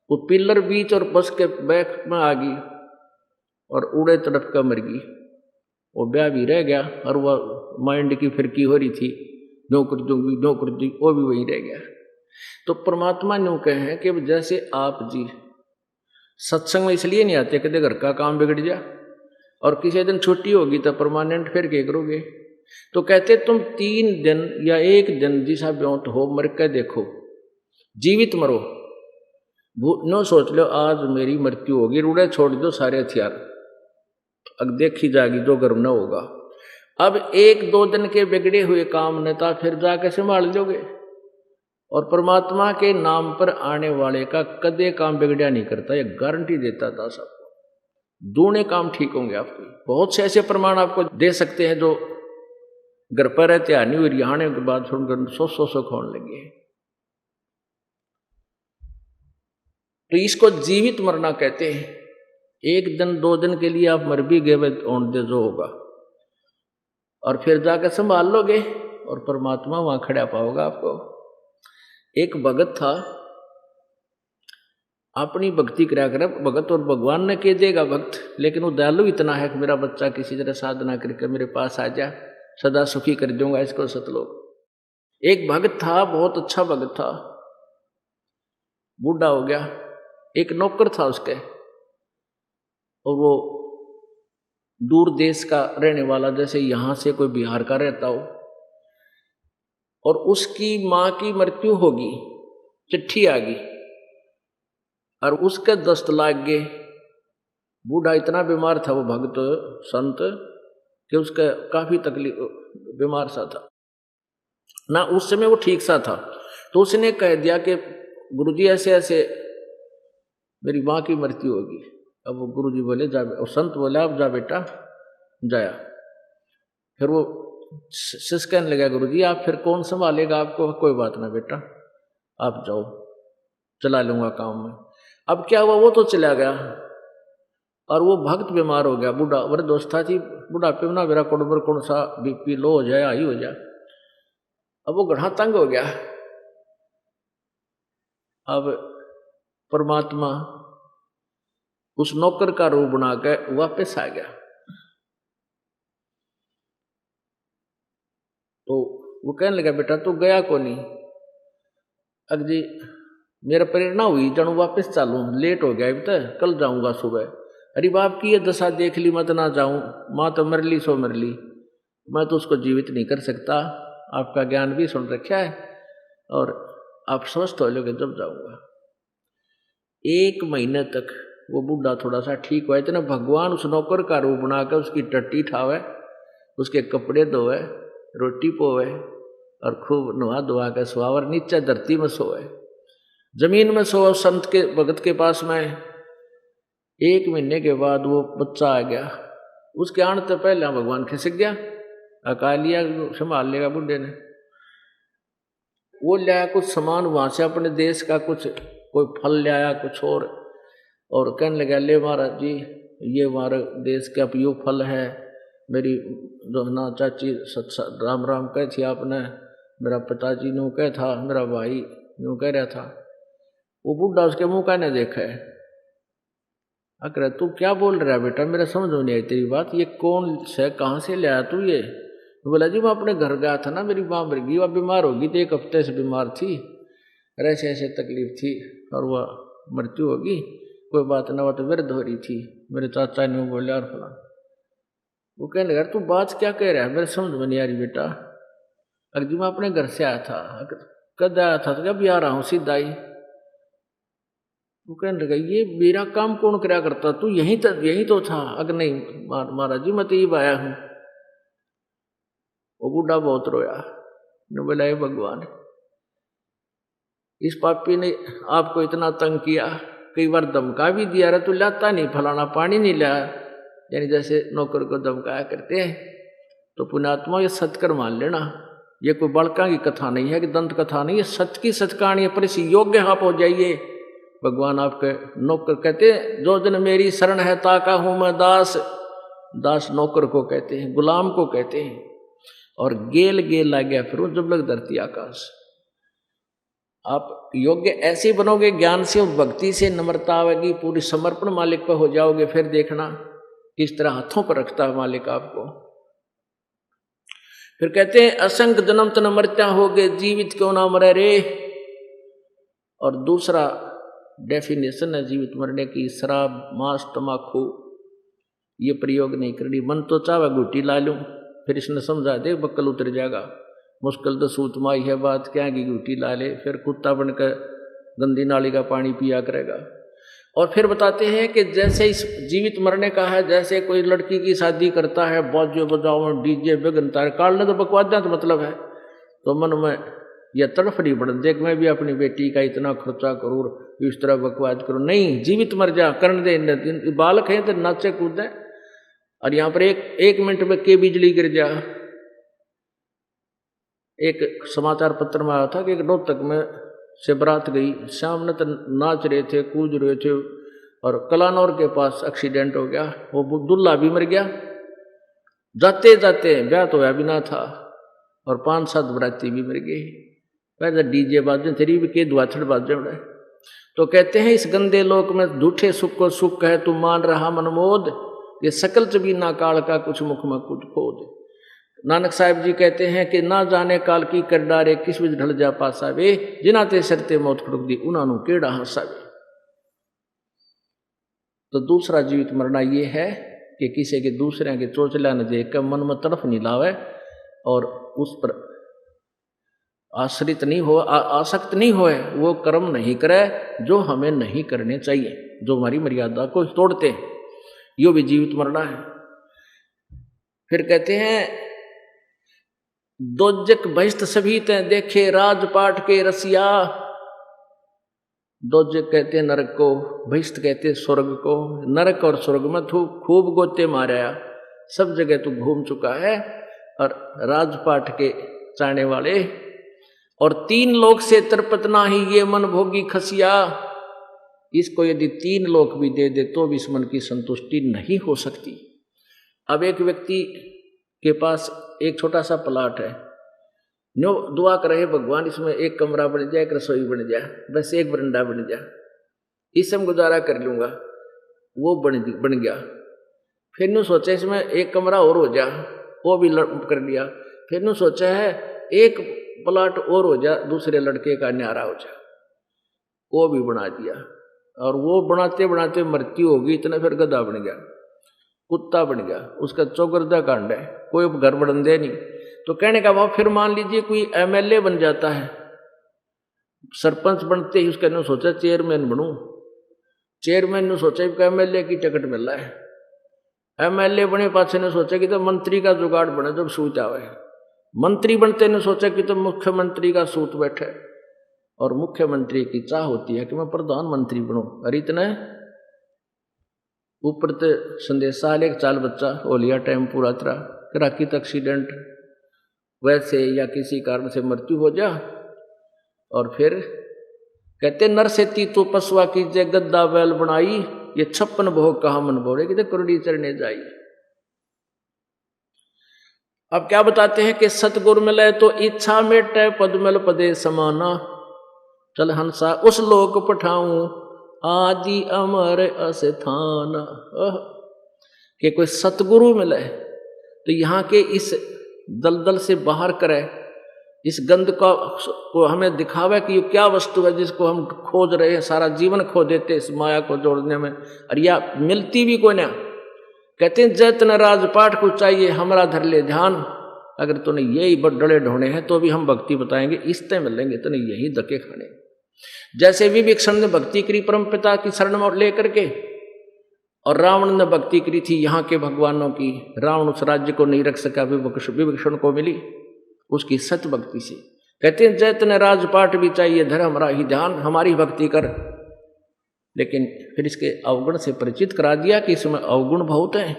वो पिलर बीच और बस के बैक में आ गई और उड़े तड़प कर मर गई। वो ब्याह भी रह गया और वह माइंड की फिरकी हो रही थी, नौकर दूंगी नौकर दी, वो भी वहीं रह गया। तो परमात्मा यूं कहे कि जैसे आप जी सत्संग में इसलिए नहीं आते कि घर का काम बिगड़ जा, और किसी दिन छुट्टी होगी तो परमानेंट फिर क्या करोगे। तो कहते तुम 3 दिन या 1 दिन जिसा ब्योंत हो मर के देखो, जीवित मरो। नो सोच लो आज मेरी मृत्यु होगी, रूड़े छोड़ दो सारे हथियार, अब देखी जाएगी जो गर्म न होगा। अब 1-2 दिन के बिगड़े हुए काम नेता फिर जाके संभाल लोगे, और परमात्मा के नाम पर आने वाले का कदे काम बिगड़िया नहीं करता, ये गारंटी देता था सबको। दूने काम ठीक होंगे आपके। बहुत से ऐसे प्रमाण आपको दे सकते हैं जो घर पर रहते आनी हुई रिहाने के बाद सुनकर 100 खोने लगे। तो इसको जीवित मरना कहते हैं। 1 दिन 2 दिन के लिए आप मर भी गए ओन दे जो होगा, और फिर जाकर संभाल लोगे और परमात्मा वहां खड़ा पाओगा आपको। एक भगत था, अपनी भक्ति करा कर भगत, और भगवान ने कह देगा भक्त, लेकिन वो दयालु इतना है कि मेरा बच्चा किसी तरह साधना करके मेरे पास आ जा, सदा सुखी कर दूंगा इसको सतलोक। एक भगत था, बहुत अच्छा भगत था, बूढ़ा हो गया। एक नौकर था उसके, और वो दूर देश का रहने वाला, जैसे यहां से कोई बिहार का रहता हो, और उसकी मां की मृत्यु होगी, चिट्ठी आ गई और उसके दस्त लाग गए। बूढ़ा इतना बीमार था वो भक्त संत कि उसका काफी तकलीफ, बीमार सा था ना, उस समय वो ठीक सा था। तो उसने कह दिया कि गुरुजी ऐसे ऐसे मेरी मां की मृत्यु होगी। अब वो गुरुजी बोले जा, और संत बोले आप जा बेटा, जाया। फिर वो शिष्य कहने लगा गुरुजी आप फिर कौन संभालेगा आपको। कोई बात ना बेटा, आप जाओ, चला लूंगा काम में। अब क्या हुआ, वो तो चला गया और वो भक्त बीमार हो गया। बूढ़ा मेरे दोस्त थी, बुढ़ापे में ना मेरा कोड़बर कौन सा बीपी लो हो जाए, हाई हो जाए। अब वो गढ़ा तंग हो गया। अब परमात्मा उस नौकर का रूप बना के वापस आ गया। तो वो कहने लगा बेटा तू गया को नहीं। अब जी मेरा प्रेरणा हुई जानू वापस चालू, लेट हो गया, तो कल जाऊंगा सुबह। अरे बाप की ये दशा देख ली, मत ना जाऊं, माँ तो मर ली सो मर ली, मैं तो उसको जीवित नहीं कर सकता। आपका ज्ञान भी सुन रखा है और आप स्वस्थ हो लोगे जब जाऊंगा। 1 महीने तक वो बूढ़ा थोड़ा सा ठीक हुआ। इतना भगवान उस नौकर का रूप बनाकर उसकी टट्टी ठावे, उसके कपड़े धोवे, रोटी पोवे और खूब नुहा धुआ के सोआ, और नीचे धरती में सोए, जमीन में सोए संत के भगत के पास में। 1 महीने के बाद वो बच्चा आ गया, उसके आने से पहले भगवान खिसक गया, अकालिया संभाल लेगा बुढ़े ने। वो लाया कुछ सामान वहां से अपने देश का, कुछ कोई फल लाया कुछ और कहने लगा, ले महाराज जी ये हमारे देश का यो फल है, मेरी दोहना चाची राम राम कह थी आपने, मेरा पिताजी नो कह था, मेरा भाई नो कह रहा था। वो बुढ़ा उसके मुंह का नहीं देखा है, अगर तू क्या बोल रहा है बेटा, मेरा समझ में नहीं आई तेरी बात, ये कौन से कहाँ से ले आया तू ये? बोला जी मैं अपने घर गया था ना, मेरी माँ मर गई, वह बीमार होगी थी, 1 हफ्ते से बीमार थी, ऐसे ऐसे तकलीफ थी और वह मृत्यु होगी, कोई बात ना, वह तो वृद्ध हो रही थी, मेरे चाचा ने बोला और फला। वो कहने लगा तू बात क्या कह रहा है, मेरे समझ में नहीं आ रही बेटा। अगर जी मैं अपने घर से आया था, कद आया था, तो क्या भी आ रहा हूँ सीधा ही। वो कहने लगा ये मेरा काम कौन क्या करता, तू यहीं तो था। अगर नहीं महाराज जी मैं तो ये आया हूँ। वो बूढ़ा बहुत रोया, ने बोला हे भगवान, इस पापी ने आपको इतना तंग किया, कई बार धमका भी दिया, रहा तू लाता नहीं, फलाना पानी नहीं लाया, यानी जैसे नौकर को धमकाया करते हैं। तो पुण्यात्मा ये सत्कर मान लेना, ये कोई बड़का की कथा नहीं है कि दंत कथा नहीं है, सच की सच कहानी है, पर इस योग्य आप हो जाइए। भगवान आपके नौकर कहते हैं, जो दिन मेरी शरण है ताका हूं मैं दास। दास नौकर को कहते हैं, गुलाम को कहते हैं। और गेल गेल ला गया फिर जब लग धरती आकाश। आप योग्य ऐसे बनोगे, ज्ञान से और भक्ति से, नम्रता आवेगी, पूरी समर्पण मालिक पर हो जाओगे, फिर देखना किस तरह हाथों पर रखता है मालिक आपको। फिर कहते हैं असंख्य जन्म तन मरत्या हो गए, जीवित क्यों ना मरे रे। और दूसरा डेफिनेशन है जीवित मरने की, शराब मांस तमाकू ये प्रयोग नहीं करनी। मन तो चाहे घुटी ला लूं, फिर इसने समझा दे बक्कल उतर जाएगा, मुश्किल तो सूत माई है, बात क्या की घुटी ला ले, फिर कुत्ता बनकर गंदी नाली का पानी पिया करेगा। और फिर बताते हैं कि जैसे इस जीवित मरने का है, जैसे कोई लड़की की शादी करता है, बाजो बजाओ डीजे बेगनता है, काटने तो बकवादा तो मतलब है, तो मन में यह तड़फ नहीं बढ़ देख मैं भी अपनी बेटी का इतना खर्चा करूँ, इस तरह बकवाद करूँ। नहीं, जीवित मर जा, करण दे, बालक है तो नाचे कूदे। और यहाँ पर एक मिनट में के बिजली गिर जा। एक समाचार पत्र में आया था कि एक रोहतक में से बारात गई, सामने तो नाच रहे थे, कूद रहे थे, और कलानौर के पास एक्सीडेंट हो गया, वो दूल्हा भी मर गया। जाते जाते ब्याह तो भी ना था, और 5-7 बराती भी मर गई। पहले डीजे बाजे तेरी भी के दुआछड़ बाजे उड़े। तो कहते हैं इस गंदे लोक में झूठे सुख को सुख है, तू मान रहा मनमोद, ये सकल चबी ना काल का कुछ मुख में कुछ खोद। नानक साहिब जी कहते हैं कि ना जाने काल की कर डारे, किस विच ढल जा पासावे, जिनाते सरते मौत खड़क दी उन्होंने केड़ा हंसावे। तो दूसरा जीवित मरना ये है कि किसी के दूसरे के चोचला न देख कर मन में तड़फ नहीं लावे, और उस पर आश्रित नहीं हो, आसक्त नहीं होए, वो कर्म नहीं करे जो हमें नहीं करने चाहिए, जो हमारी मर्यादा को तोड़ते हैं, यो भी जीवित मरना है। फिर कहते हैं दोजक बहिष्ट सभी ते देखे राजपाट के रसिया। दोजक कहते हैं नरक को, बहिष्ट कहते हैं स्वर्ग को। नरक और स्वर्ग में तू खूब गोते मारा, सब जगह तू घूम चुका है, और राजपाट के चाहने वाले। और 3 लोक से तरपत ना ही ये मन भोगी खसिया। इसको यदि 3 लोक भी दे दे तो भी इस मन की संतुष्टि नहीं हो सकती। अब एक व्यक्ति के पास एक छोटा सा प्लाट है, नो दुआ करे भगवान इसमें एक कमरा बन जाए, एक रसोई बन जाए, बस एक बरंडा बन जाए, इससे हम गुजारा कर लूँगा। वो बन गया। फिर नु सोचा इसमें एक कमरा और हो जा, वो भी कर लिया। फिर नु सोचा है एक प्लाट और हो जा, दूसरे लड़के का न्यारा हो जा, वो भी बना दिया। और वो बनाते बनाते मृत्यु होगी, इतना फिर गधा बन गया, कुत्ता बन गया, उसका चौगर्दा कांड है, कोई घर बढ़न दे नहीं। तो कहने का भाव फिर मान लीजिए कोई एमएलए बन जाता है, सरपंच बनते ही उसका सोचा चेयरमैन बनूं, चेयरमैन ने सोचा कि एमएलए की टिकट मिल रहा है, एमएलए बने पाछे ने सोचा कि तो मंत्री का जुगाड़ बने जब सूच आवे, मंत्री बनते ने सोचा कि तो मुख्यमंत्री का सूट बैठे, और मुख्यमंत्री की चाह होती है कि मैं प्रधानमंत्री बनूं। अरे इतना ऊपर तो संदेशा आले चाल बच्चा हो लिया टाइम पूरा तरह कराकी तक एक्सीडेंट वैसे या किसी कारण से मृत्यु हो जा, और फिर कहते नर से ती तो पसवा की जय गद्दा बैल बनाई, ये 56 भोग कहा मन बोले कि कुरडी चढ़ने जाई। अब क्या बताते हैं कि सतगुरु मिले तो इच्छा मेटे पद मिल पदे समाना, चल हंसा उस लोक पठाऊं आदि अमर अस्थान। कि कोई सतगुरु मिले तो यहाँ के इस दलदल से बाहर करे, इस गंध को हमें दिखावे कि ये क्या वस्तु है जिसको हम खोज रहे हैं, सारा जीवन खो देते इस माया को जोड़ने में, और या मिलती भी कोई ना। कहते हैं जैतन राजपाठ को चाहिए हमारा धर ले ध्यान, अगर तूने यही डले ढोने हैं तो भी हम भक्ति बताएंगे, इस तय मिलेंगे तूने यही धक्के खाने। जैसे विभीषण ने भक्ति करी परम पिता की शरण में लेकर के, और रावण ने भक्ति करी थी यहाँ के भगवानों की, रावण उस राज्य को नहीं रख सका, विभीषण को मिली उसकी सत्य भक्ति से। कहते हैं जैतने राजपाट भी चाहिए धर हमारा ही ध्यान, हमारी भक्ति कर। लेकिन फिर इसके अवगुण से परिचित करा दिया कि इसमें अवगुण बहुत है।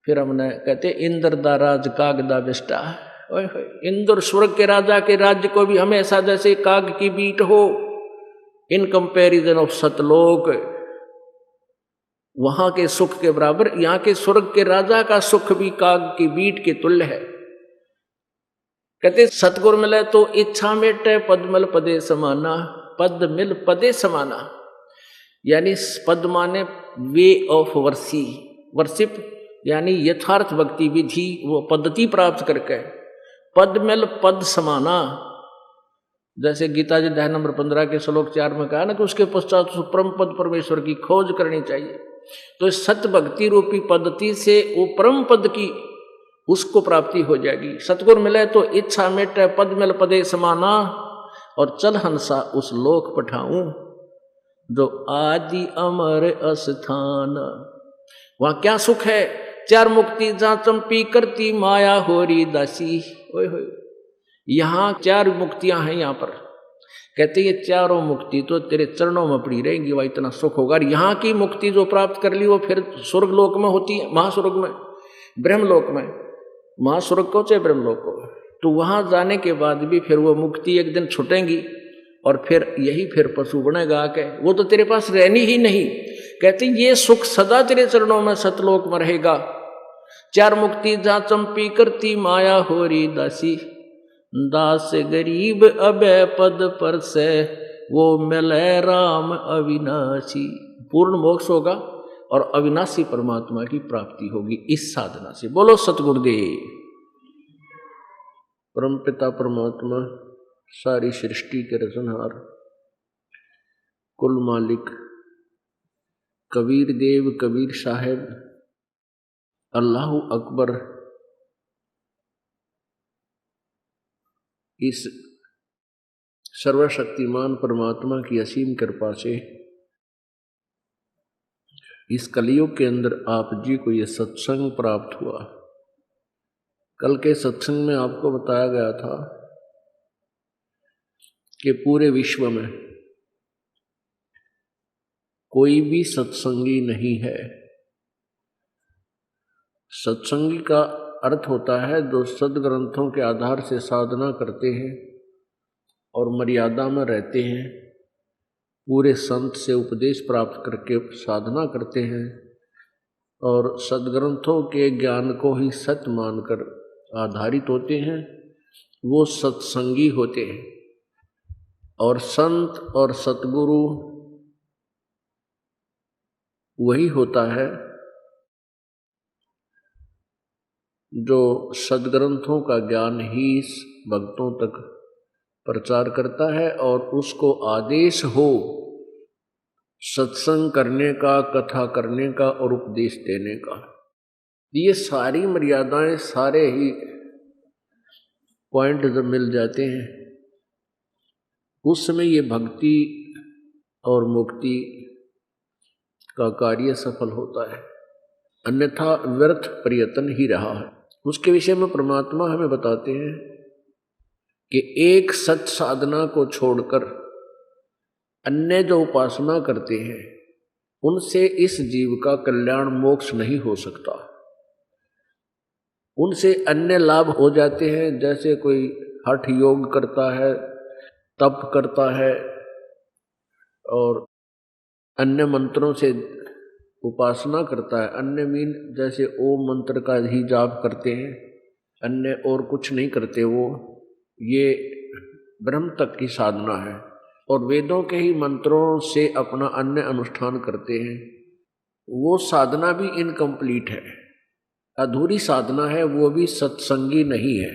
फिर हमने कहते इंद्र दा राज काग दा विष्टा, इंद्र स्वर्ग के राजा के राज्य को भी हमेशा जैसे काग की बीट हो, इन कंपैरिजन ऑफ सतलोक, वहां के सुख के बराबर यहाँ के स्वर्ग के राजा का सुख भी काग की बीट के तुल्य है। कहते सतगुरु मिले तो इच्छा मेटे पद मिल पदे समाना, पद मिल पदे समाना, यानी पद माने वे ऑफ वर्शिप, यानी यथार्थ भक्ति विधि, वो पद्धति प्राप्त करके पद मिल पद समाना। जैसे गीता जी अध्याय नंबर 15 के श्लोक 4 में कहा ना कि उसके पश्चात परम पद परमेश्वर की खोज करनी चाहिए। तो इस सत्य भक्ति रूपी पद्धति से वो परम पद की उसको प्राप्ति हो जाएगी। सतगुरु मिले तो इच्छा मेटे पद मिल पदे समाना, और चल हंसा उस लोक पठाऊं जो आदि अमर अस्थान। वहां क्या सुख है, चार मुक्ति जहां चंपी करती माया होरी दासी। ओए होए, यहाँ 4 मुक्तियां हैं। यहाँ पर कहते ये चारों मुक्ति तो तेरे चरणों में पड़ी रहेंगी, वह इतना सुख होगा। यहाँ की मुक्ति जो प्राप्त कर ली वो फिर स्वर्ग लोक में होती है, महास्वर्ग में, ब्रह्मलोक में, महास्वर्ग को चाहे ब्रह्मलोक को। तो वहां जाने के बाद भी फिर वो मुक्ति एक दिन छुटेंगी, और फिर यही फिर पशु बनेगा आके, वो तो तेरे पास रहनी ही नहीं। कहते ये सुख सदा तेरे चरणों में सतलोक में रहेगा। 4 मुक्ति जहाँ चंपी करती माया होरी दासी, दास गरीब अभय पद पर से वो मिले राम अविनाशी। पूर्ण मोक्ष होगा और अविनाशी परमात्मा की प्राप्ति होगी इस साधना से। बोलो सतगुरुदेव। परमपिता परमात्मा सारी सृष्टि के रचनहार, कुल मालिक कबीर देव कबीर साहेब अल्लाह अकबर, इस सर्वशक्तिमान परमात्मा की असीम कृपा से इस कलयुग के अंदर आप जी को ये सत्संग प्राप्त हुआ। कल के सत्संग में आपको बताया गया था कि पूरे विश्व में कोई भी सत्संगी नहीं है। सत्संगी का अर्थ होता है जो सदग्रंथों के आधार से साधना करते हैं और मर्यादा में रहते हैं, पूरे संत से उपदेश प्राप्त करके साधना करते हैं और सदग्रंथों के ज्ञान को ही सत्य मानकर आधारित होते हैं, वो सत्संगी होते हैं। और संत और सतगुरु वही होता है जो सदग्रंथों का ज्ञान ही भक्तों तक प्रचार करता है और उसको आदेश हो सत्संग करने का, कथा करने का और उपदेश देने का। ये सारी मर्यादाएं, सारे ही पॉइंट जब मिल जाते हैं उस समय ये भक्ति और मुक्ति का कार्य सफल होता है, अन्यथा व्यर्थ प्रयत्न ही रहा है। उसके विषय में परमात्मा हमें बताते हैं कि एक सत साधना को छोड़कर अन्य जो उपासना करते हैं उनसे इस जीव का कल्याण मोक्ष नहीं हो सकता। उनसे अन्य लाभ हो जाते हैं, जैसे कोई हठ योग करता है, तप करता है और अन्य मंत्रों से उपासना करता है। अन्य मीन जैसे ओम मंत्र का ही जाप करते हैं, अन्य और कुछ नहीं करते वो, ये ब्रह्म तक की साधना है। और वेदों के ही मंत्रों से अपना अन्य अनुष्ठान करते हैं, वो साधना भी इनकम्प्लीट है, अधूरी साधना है, वो भी सत्संगी नहीं है।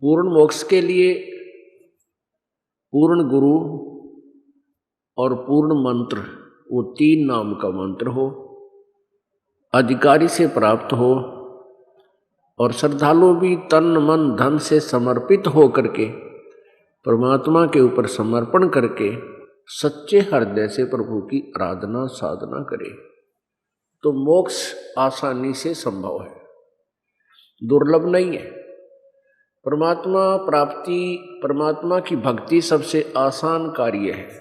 पूर्ण मोक्ष के लिए पूर्ण गुरु और पूर्ण मंत्र, वो 3 नाम का मंत्र हो, अधिकारी से प्राप्त हो और श्रद्धालु भी तन मन धन से समर्पित हो करके परमात्मा के ऊपर समर्पण करके सच्चे हृदय से प्रभु की आराधना साधना करे तो मोक्ष आसानी से संभव है, दुर्लभ नहीं है। परमात्मा प्राप्ति, परमात्मा की भक्ति सबसे आसान कार्य है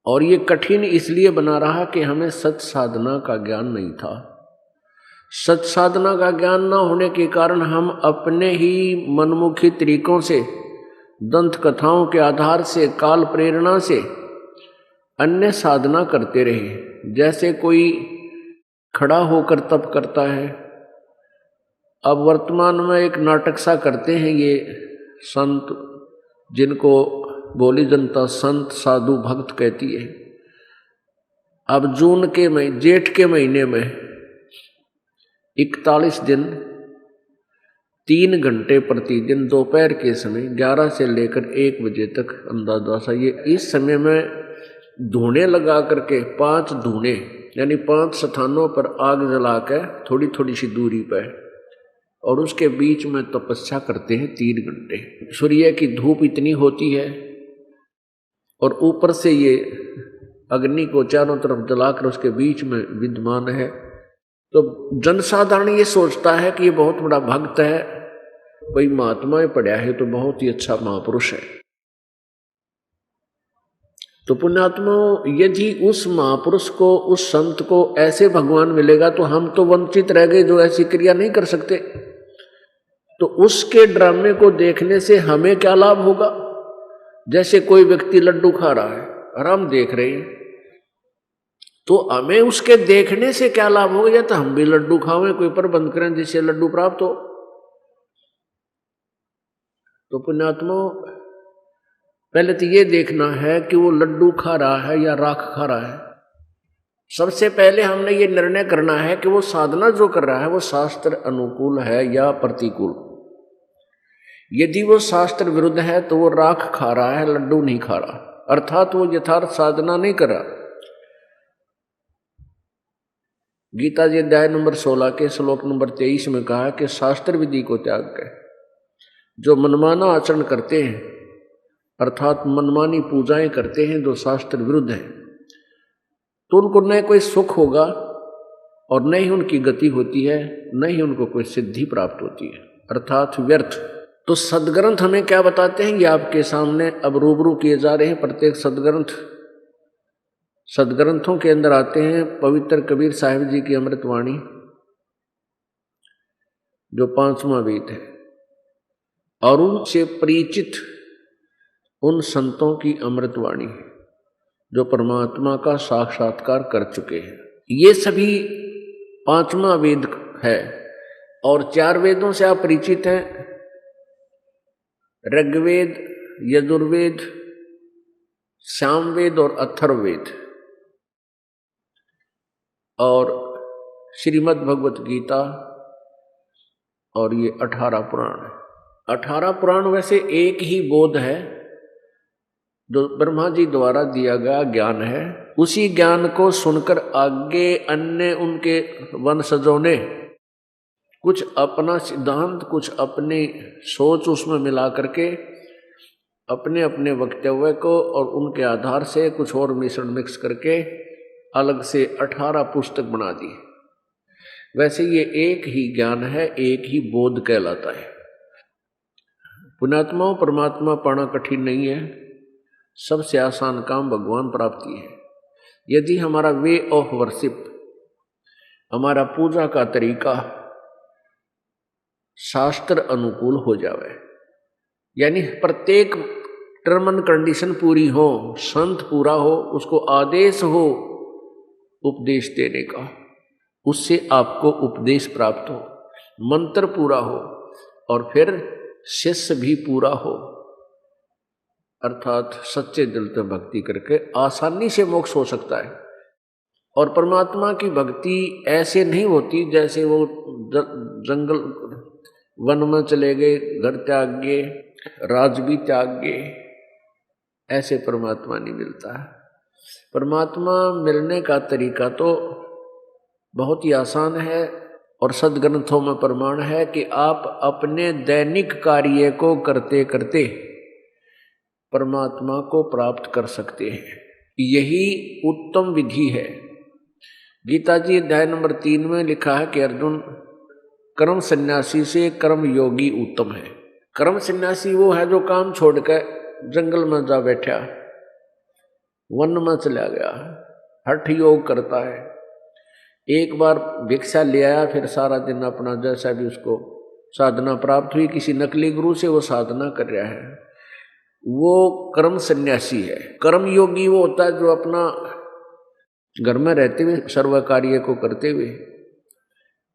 और ये कठिन इसलिए बना रहा कि हमें सत साधना का ज्ञान नहीं था। सत साधना का ज्ञान न होने के कारण हम अपने ही मनमुखी तरीकों से, दंत कथाओं के आधार से, काल प्रेरणा से अन्य साधना करते रहे। जैसे कोई खड़ा होकर तप करता है, अब वर्तमान में एक नाटक सा करते हैं ये संत, जिनको बोली जनता संत साधु भक्त कहती है। अब जेठ के महीने में 41 दिन 3 घंटे प्रतिदिन दोपहर के समय 11 से लेकर 1 बजे तक अंदाजा सा, ये इस समय में धूने लगा करके 5 धूने यानी 5 स्थानों पर आग जला कर थोड़ी थोड़ी सी दूरी पर, और उसके बीच में तपस्या करते हैं 3 घंटे। सूर्य की धूप इतनी होती है और ऊपर से ये अग्नि को चारों तरफ जलाकर उसके बीच में विद्यमान है, तो जनसाधारण ये सोचता है कि ये बहुत बड़ा भक्त है, कोई महात्माएं पढ़ा है तो बहुत ही अच्छा महापुरुष है। तो पुण्यात्मा, यदि उस महापुरुष को, उस संत को ऐसे भगवान मिलेगा तो हम तो वंचित रह गए जो ऐसी क्रिया नहीं कर सकते। तो उसके ड्रामे को देखने से हमें क्या लाभ होगा? जैसे कोई व्यक्ति लड्डू खा रहा है और हम देख रहे हैं, तो हमें उसके देखने से क्या लाभ होगा? या तो हम भी लड्डू खावें, कोई प्रबंध करें जिससे लड्डू प्राप्त हो। तो पुण्यात्मा, पहले तो ये देखना है कि वो लड्डू खा रहा है या राख खा रहा है। सबसे पहले हमने ये निर्णय करना है कि वो साधना जो कर रहा है वो शास्त्र अनुकूल है या प्रतिकूल। यदि वो शास्त्र विरुद्ध है तो वो राख खा रहा है, लड्डू नहीं खा रहा, अर्थात वो यथार्थ साधना नहीं कर रहा। गीता जी अध्याय नंबर 16 के श्लोक नंबर 23 में कहा कि शास्त्र विधि को त्याग कर जो मनमाना आचरण करते हैं, अर्थात मनमानी पूजाएं करते हैं जो शास्त्र विरुद्ध है, तो उनको न कोई सुख होगा और न ही उनकी गति होती है, न ही उनको कोई सिद्धि प्राप्त होती है, अर्थात व्यर्थ। तो सदग्रंथ हमें क्या बताते हैं, ये आपके सामने अब रूबरू किए जा रहे हैं। प्रत्येक सदग्रंथों के अंदर आते हैं पवित्र कबीर साहिब जी की अमृतवाणी, जो 5वां वेद है, और उनसे परिचित उन संतों की अमृतवाणी जो परमात्मा का साक्षात्कार कर चुके हैं। ये सभी 5वां वेद है। और 4 वेदों से आप परिचित हैं, ऋग्वेद, यजुर्वेद, सामवेद और अथर्ववेद, और श्रीमद् भगवत गीता, और ये 18 पुराण है। 18 पुराण वैसे एक ही बोध है जो ब्रह्मा जी द्वारा दिया गया ज्ञान है। उसी ज्ञान को सुनकर आगे अन्य उनके वंशजों ने कुछ अपना सिद्धांत, कुछ अपनी सोच उसमें मिला करके अपने अपने वक्तव्य को और उनके आधार से कुछ और मिश्रण मिक्स करके अलग से 18 पुस्तक बना दी। वैसे ये एक ही ज्ञान है, एक ही बोध कहलाता है। पुण्यात्माओं, परमात्मा पाना कठिन नहीं है, सबसे आसान काम भगवान प्राप्ति है। यदि हमारा वे ऑफ वर्शिप, हमारा पूजा का तरीका शास्त्र अनुकूल हो जावे, यानी प्रत्येक टर्म एंड कंडीशन पूरी हो, संत पूरा हो, उसको आदेश हो उपदेश देने का, उससे आपको उपदेश प्राप्त हो, मंत्र पूरा हो और फिर शिष्य भी पूरा हो, अर्थात सच्चे दिल से भक्ति करके आसानी से मोक्ष हो सकता है। और परमात्मा की भक्ति ऐसे नहीं होती जैसे वो जंगल वन में चले गए, घर त्याग गए, राज भी त्याग गए, ऐसे परमात्मा नहीं मिलता है। परमात्मा मिलने का तरीका तो बहुत ही आसान है और सदग्रंथों में प्रमाण है कि आप अपने दैनिक कार्य को करते करते परमात्मा को प्राप्त कर सकते हैं। यही उत्तम विधि है। गीता जी अध्याय नंबर 3 में लिखा है कि अर्जुन, कर्म सन्यासी से कर्म योगी उत्तम है। कर्म सन्यासी वो है जो काम छोड़कर जंगल में जा बैठा, वन में चला गया, हठ योग करता है, एक बार भिक्षा ले आया, फिर सारा दिन अपना जैसा भी उसको साधना प्राप्त हुई किसी नकली गुरु से वो साधना कर रहा है, वो कर्म सन्यासी है। कर्म योगी वो होता है जो अपना घर में रहते हुए सर्व कार्य को करते हुए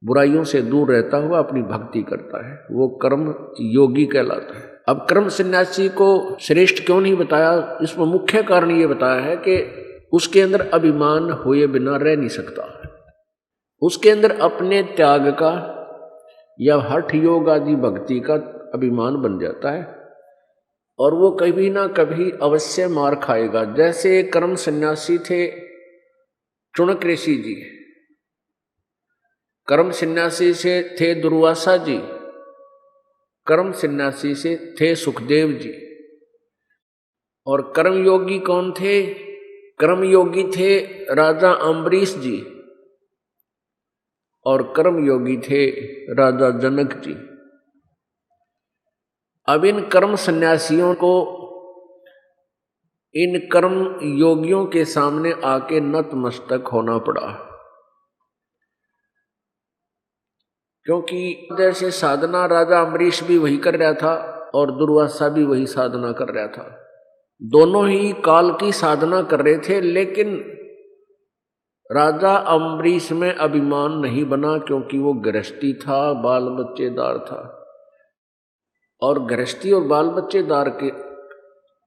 बुराइयों से दूर रहता हुआ अपनी भक्ति करता है, वो कर्म योगी कहलाता है। अब कर्म सन्यासी को श्रेष्ठ क्यों नहीं बताया, इसमें मुख्य कारण ये बताया है कि उसके अंदर अभिमान हुए बिना रह नहीं सकता। उसके अंदर अपने त्याग का या हठ योग आदि भक्ति का अभिमान बन जाता है और वो कभी ना कभी अवश्य मार खाएगा। जैसे कर्म सन्यासी थे चुनक ऋषि जी, कर्म सन्यासी से थे दुर्वासा जी, कर्म सन्यासी से थे सुखदेव जी। और कर्मयोगी कौन थे? कर्मयोगी थे राजा अम्बरीश जी और कर्मयोगी थे राजा जनक जी। अब इन कर्म सन्यासियों को इन कर्म योगियों के सामने आके नतमस्तक होना पड़ा, क्योंकि जैसे साधना राजा अम्बरीश भी वही कर रहा था और दुर्वासा भी वही साधना कर रहा था। दोनों ही काल की साधना कर रहे थे, लेकिन राजा अम्बरीश में अभिमान नहीं बना क्योंकि वो गृहस्थी था, बाल बच्चेदार था। और गृहस्थी और बाल बच्चेदार के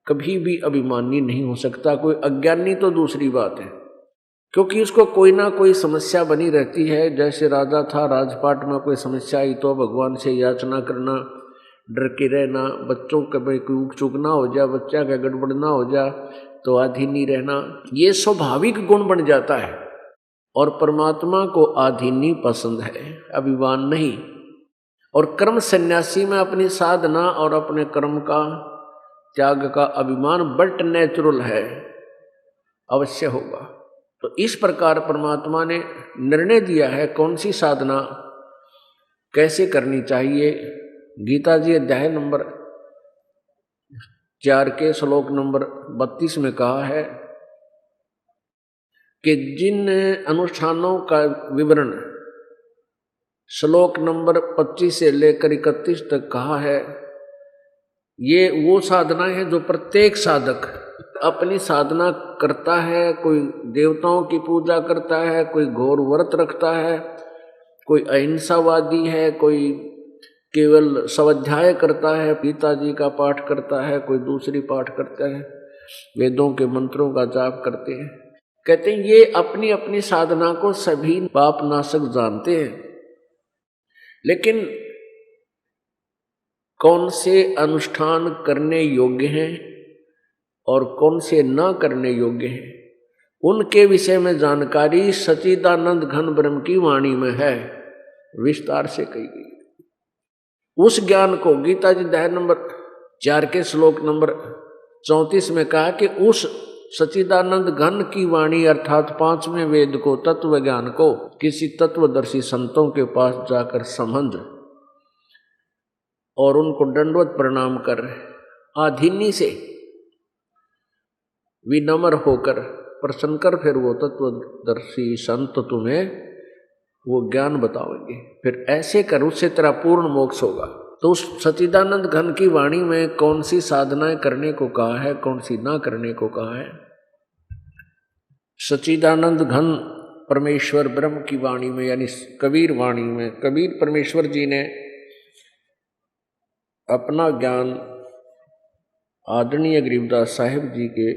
कभी भी अभिमानी नहीं हो सकता। कोई अज्ञानी तो दूसरी बात है, क्योंकि उसको कोई ना कोई समस्या बनी रहती है। जैसे राजा था, राजपाट में कोई समस्या आई तो भगवान से याचना करना, डर के रहना, बच्चों का कोई चूक ना हो जाए, बच्चा का गड़बड़ ना हो जाए तो आधीनी रहना, ये स्वाभाविक गुण बन जाता है। और परमात्मा को आधीनी पसंद है, अभिमान नहीं। और कर्म सन्यासी में अपनी साधना और अपने कर्म का त्याग का अभिमान बट नेचुरल है, अवश्य होगा। तो इस प्रकार परमात्मा ने निर्णय दिया है कौन सी साधना कैसे करनी चाहिए। गीता जी अध्याय नंबर 4 के श्लोक नंबर 32 में कहा है कि जिन अनुष्ठानों का विवरण श्लोक नंबर 25 से लेकर 31 तक कहा है, ये वो साधनाएं हैं जो प्रत्येक साधक अपनी साधना करता है। कोई देवताओं की पूजा करता है, कोई घोर व्रत रखता है, कोई अहिंसावादी है, कोई केवल स्वाध्याय करता है, गीता जी का पाठ करता है, कोई दूसरी पाठ करता है, वेदों के मंत्रों का जाप करते हैं। कहते हैं ये अपनी अपनी साधना को सभी पाप नाशक जानते हैं, लेकिन कौन से अनुष्ठान करने योग्य हैं और कौन से न करने योग्य हैं, उनके विषय में जानकारी सच्चिदानंद घन ब्रह्म की वाणी में है, विस्तार से कही गई। उस ज्ञान को गीता जी अध्याय नंबर 4 के श्लोक नंबर 34 में कहा कि उस सच्चिदानंद घन की वाणी अर्थात पांचवें वेद को, तत्व ज्ञान को किसी तत्वदर्शी संतों के पास जाकर समझ और उनको दंडवत प्रणाम कर आधीनी से विनम्र होकर प्रसन्न कर, फिर वो तत्वदर्शी संत तुम्हें वो ज्ञान बताओगे। फिर ऐसे कर, उससे तेरा पूर्ण मोक्ष होगा। तो उस सच्चिदानंद घन की वाणी में कौन सी साधनाएं करने को कहा है, कौन सी ना करने को कहा है? सच्चिदानंद घन परमेश्वर ब्रह्म की वाणी में यानी कबीर वाणी में कबीर परमेश्वर जी ने अपना ज्ञान आदरणीय गरीबदास साहिब जी के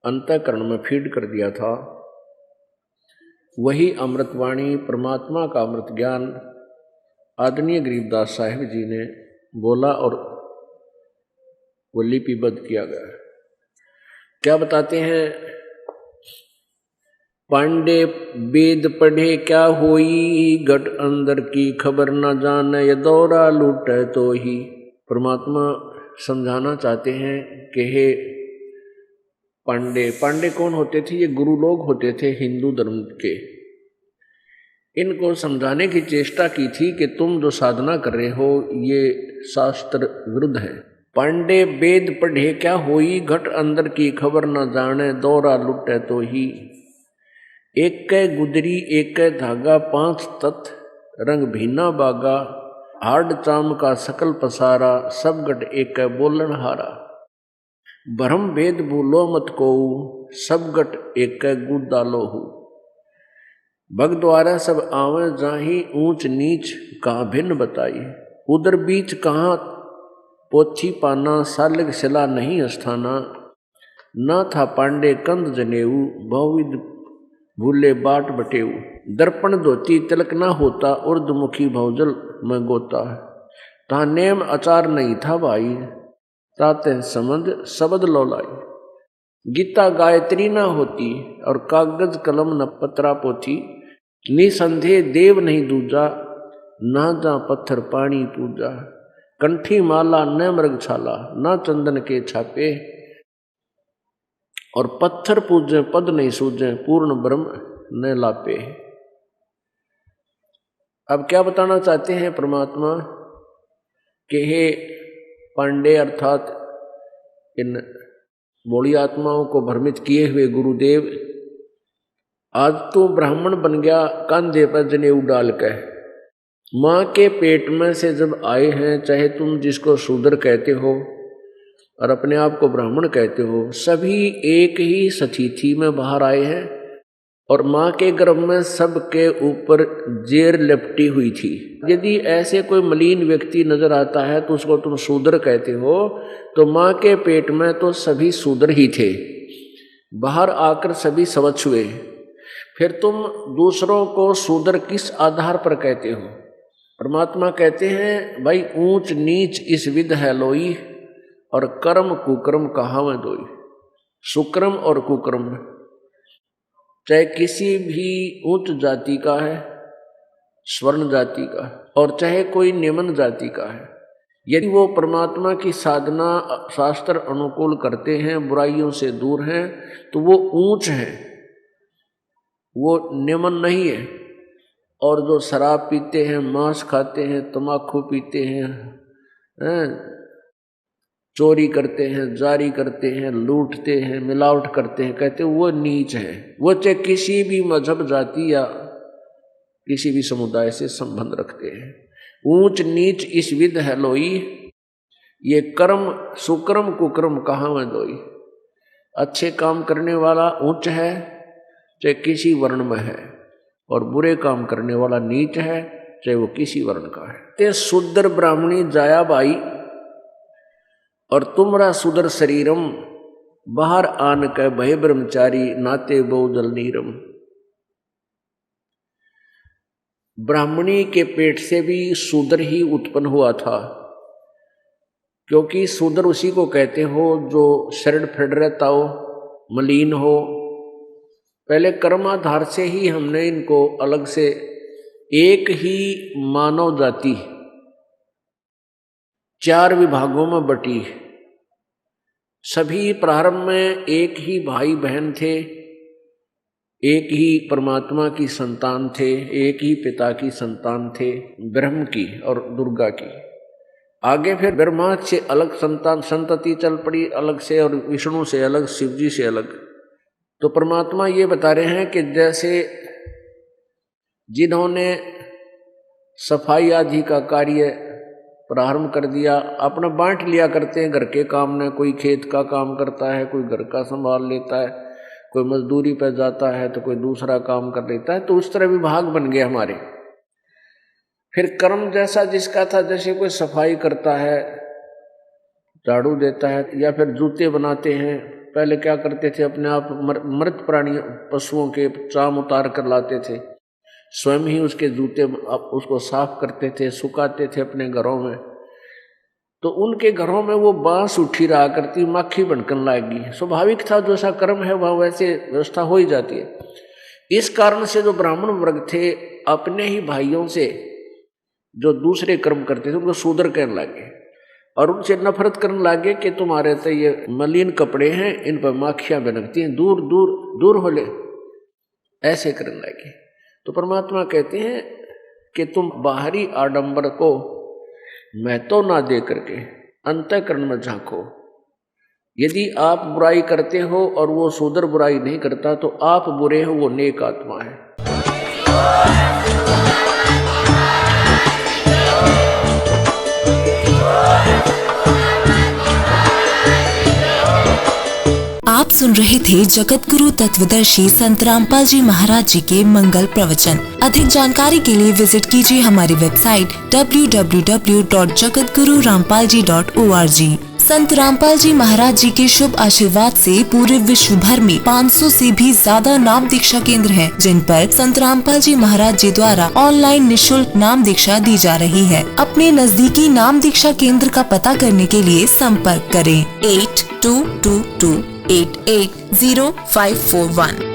अंतःकरण में फीड कर दिया था। वही अमृतवाणी परमात्मा का अमृत ज्ञान आदरणीय गरीबदास साहिब जी ने बोला और वो लिपिबद्ध किया गया। क्या बताते हैं? पांडे वेद पढ़े क्या होई, घट अंदर की खबर न जाने, ये दौरा लूटे तो ही। परमात्मा समझाना चाहते हैं कि हे पांडे, पांडे कौन होते थे? ये गुरु लोग होते थे हिंदू धर्म के। इनको समझाने की चेष्टा की थी कि तुम जो साधना कर रहे हो ये शास्त्र विरुद्ध है। पांडे वेद पढ़े क्या होई, घट अंदर की खबर न जाने, दौरा लुटे तो ही। एक कै गुदरी एक कै धागा, पांच तत्व रंग भीना बागा, हाड चाम का सकल पसारा, सब गट एक कै बोलन हारा। भ्रम भेद भूलो मत को, सब गट एक कै गुद डालो हूँ। भग द्वारा सब आवे जाही, ऊंच नीच कहाँ भिन्न बताई। उधर बीच कहाँ पोथी पाना, सालग सिला नहीं अस्थाना। ना था पांडे कंद जनेऊ, बहुविध भूले बाट बटेऊ। दर्पण धोती तिलक ना होता, उर्दमुखी भौजल में गोता। ता नेम आचार नहीं था भाई, ताते समझ शब्द लौलाई। गीता गायत्री ना होती, और कागज कलम न पत्रा पोथी। निसंदेह देव नहीं दूजा, ना जा पत्थर पानी पूजा। कंठी माला न मृग छाला, ना चंदन के छापे। और पत्थर पूजे पद नहीं सूझे, पूर्ण ब्रह्म न लापे। अब क्या बताना चाहते हैं परमात्मा कि हे पांडे अर्थात इन बोली आत्माओं को भ्रमित किए हुए गुरुदेव, आज तू ब्राह्मण बन गया कंधे पर जनेऊ डाल के। माँ के पेट में से जब आए हैं, चाहे तुम जिसको शूद्र कहते हो और अपने आप को ब्राह्मण कहते हो, सभी एक ही सतीथि में बाहर आए हैं। और माँ के गर्भ में सबके ऊपर जेर लिपटी हुई थी। यदि ऐसे कोई मलिन व्यक्ति नजर आता है तो उसको तुम शूद्र कहते हो, तो माँ के पेट में तो सभी शूद्र ही थे, बाहर आकर सभी स्वच्छ हुए। फिर तुम दूसरों को शूद्र किस आधार पर कहते हो? परमात्मा कहते हैं भाई ऊंच नीच इस विध है लोई, और कर्म कुकर्म कहावत दोई। सुक्रम और कुकर्म चाहे किसी भी उच्च जाति का है, स्वर्ण जाति का, और चाहे कोई निम्न जाति का है, यदि वो परमात्मा की साधना शास्त्र अनुकूल करते हैं, बुराइयों से दूर हैं, तो वो ऊंच है, वो निम्न नहीं है। और जो शराब पीते हैं, मांस खाते हैं, तम्बाकू पीते हैं, चोरी करते हैं, जारी करते हैं, लूटते हैं, मिलावट करते हैं, कहते हैं वो नीच है। वो चाहे किसी भी मजहब जाति या किसी भी समुदाय से संबंध रखते हैं। ऊंच नीच इस विध है लोई, ये कर्म सुकर्म कुकर्म कहावत दोई। अच्छे काम करने वाला ऊंच है चाहे किसी वर्ण में है, और बुरे काम करने वाला नीच है चाहे वो किसी वर्ण का है। ते शूद्र ब्राह्मणी जाया भाई, और तुमरा सुदर शरीरम, बाहर आन के भय ब्रह्मचारी, नाते बहुजल नीरम। ब्राह्मणी के पेट से भी शूद्र ही उत्पन्न हुआ था, क्योंकि शूद्र उसी को कहते हो जो शरण फड़ रहता हो, मलिन हो। पहले कर्माधार से ही हमने इनको अलग से, एक ही मानव जाति 4 विभागों में बटी। सभी प्रारंभ में एक ही भाई बहन थे, एक ही परमात्मा की संतान थे, एक ही पिता की संतान थे, ब्रह्म की और दुर्गा की। आगे फिर ब्रह्मा से अलग संतति चल पड़ी अलग से, और विष्णु से अलग, शिव जी से अलग। तो परमात्मा ये बता रहे हैं कि जैसे जिन्होंने सफाई आदि का कार्य प्रारंभ कर दिया, अपना बांट लिया करते हैं घर के काम में, कोई खेत का काम करता है, कोई घर का संभाल लेता है, कोई मजदूरी पर जाता है, तो कोई दूसरा काम कर लेता है, तो उस तरह विभाग बन गए हमारे। फिर कर्म जैसा जिसका था, जैसे कोई सफाई करता है, झाड़ू देता है, या फिर जूते बनाते हैं। पहले क्या करते थे, अपने आप मृत प्राणी पशुओं के चाम उतार कर लाते थे, स्वयं ही उसके जूते उसको साफ करते थे, सुखाते थे अपने घरों में। तो उनके घरों में वो बांस उठी रहा करती, माखी बनकर लाएगी। स्वाभाविक था, जो सा कर्म है वह वैसे व्यवस्था हो ही जाती है। इस कारण से जो ब्राह्मण वर्ग थे, अपने ही भाइयों से जो दूसरे कर्म करते थे उनको शूद्र कहने लगे, और उनसे नफरत करने लगे कि तुम्हारे तो ये मलिन कपड़े हैं, इन पर माखियां बनकती हैं, दूर दूर दूर हो ले, ऐसे करने लगे। तो परमात्मा कहते हैं कि तुम बाहरी आडंबर को महत्व ना दे करके अंतःकरण में झांको। यदि आप बुराई करते हो और वो शूद्र बुराई नहीं करता, तो आप बुरे हो, वो नेक आत्मा है।
आप सुन रहे थे जगत गुरु तत्वदर्शी संत रामपाल जी महाराज जी के मंगल प्रवचन। अधिक जानकारी के लिए विजिट कीजिए हमारी वेबसाइट www.jagatgururampalji.org। संत रामपाल जी महाराज जी के शुभ आशीर्वाद से पूरे विश्व भर में 500 से भी ज्यादा नाम दीक्षा केंद्र हैं, जिन पर संत रामपाल जी महाराज जी द्वारा ऑनलाइन निःशुल्क नाम दीक्षा दी जा रही है। अपने नजदीकी नाम दीक्षा केंद्र का पता करने के लिए संपर्क करें 8222880541।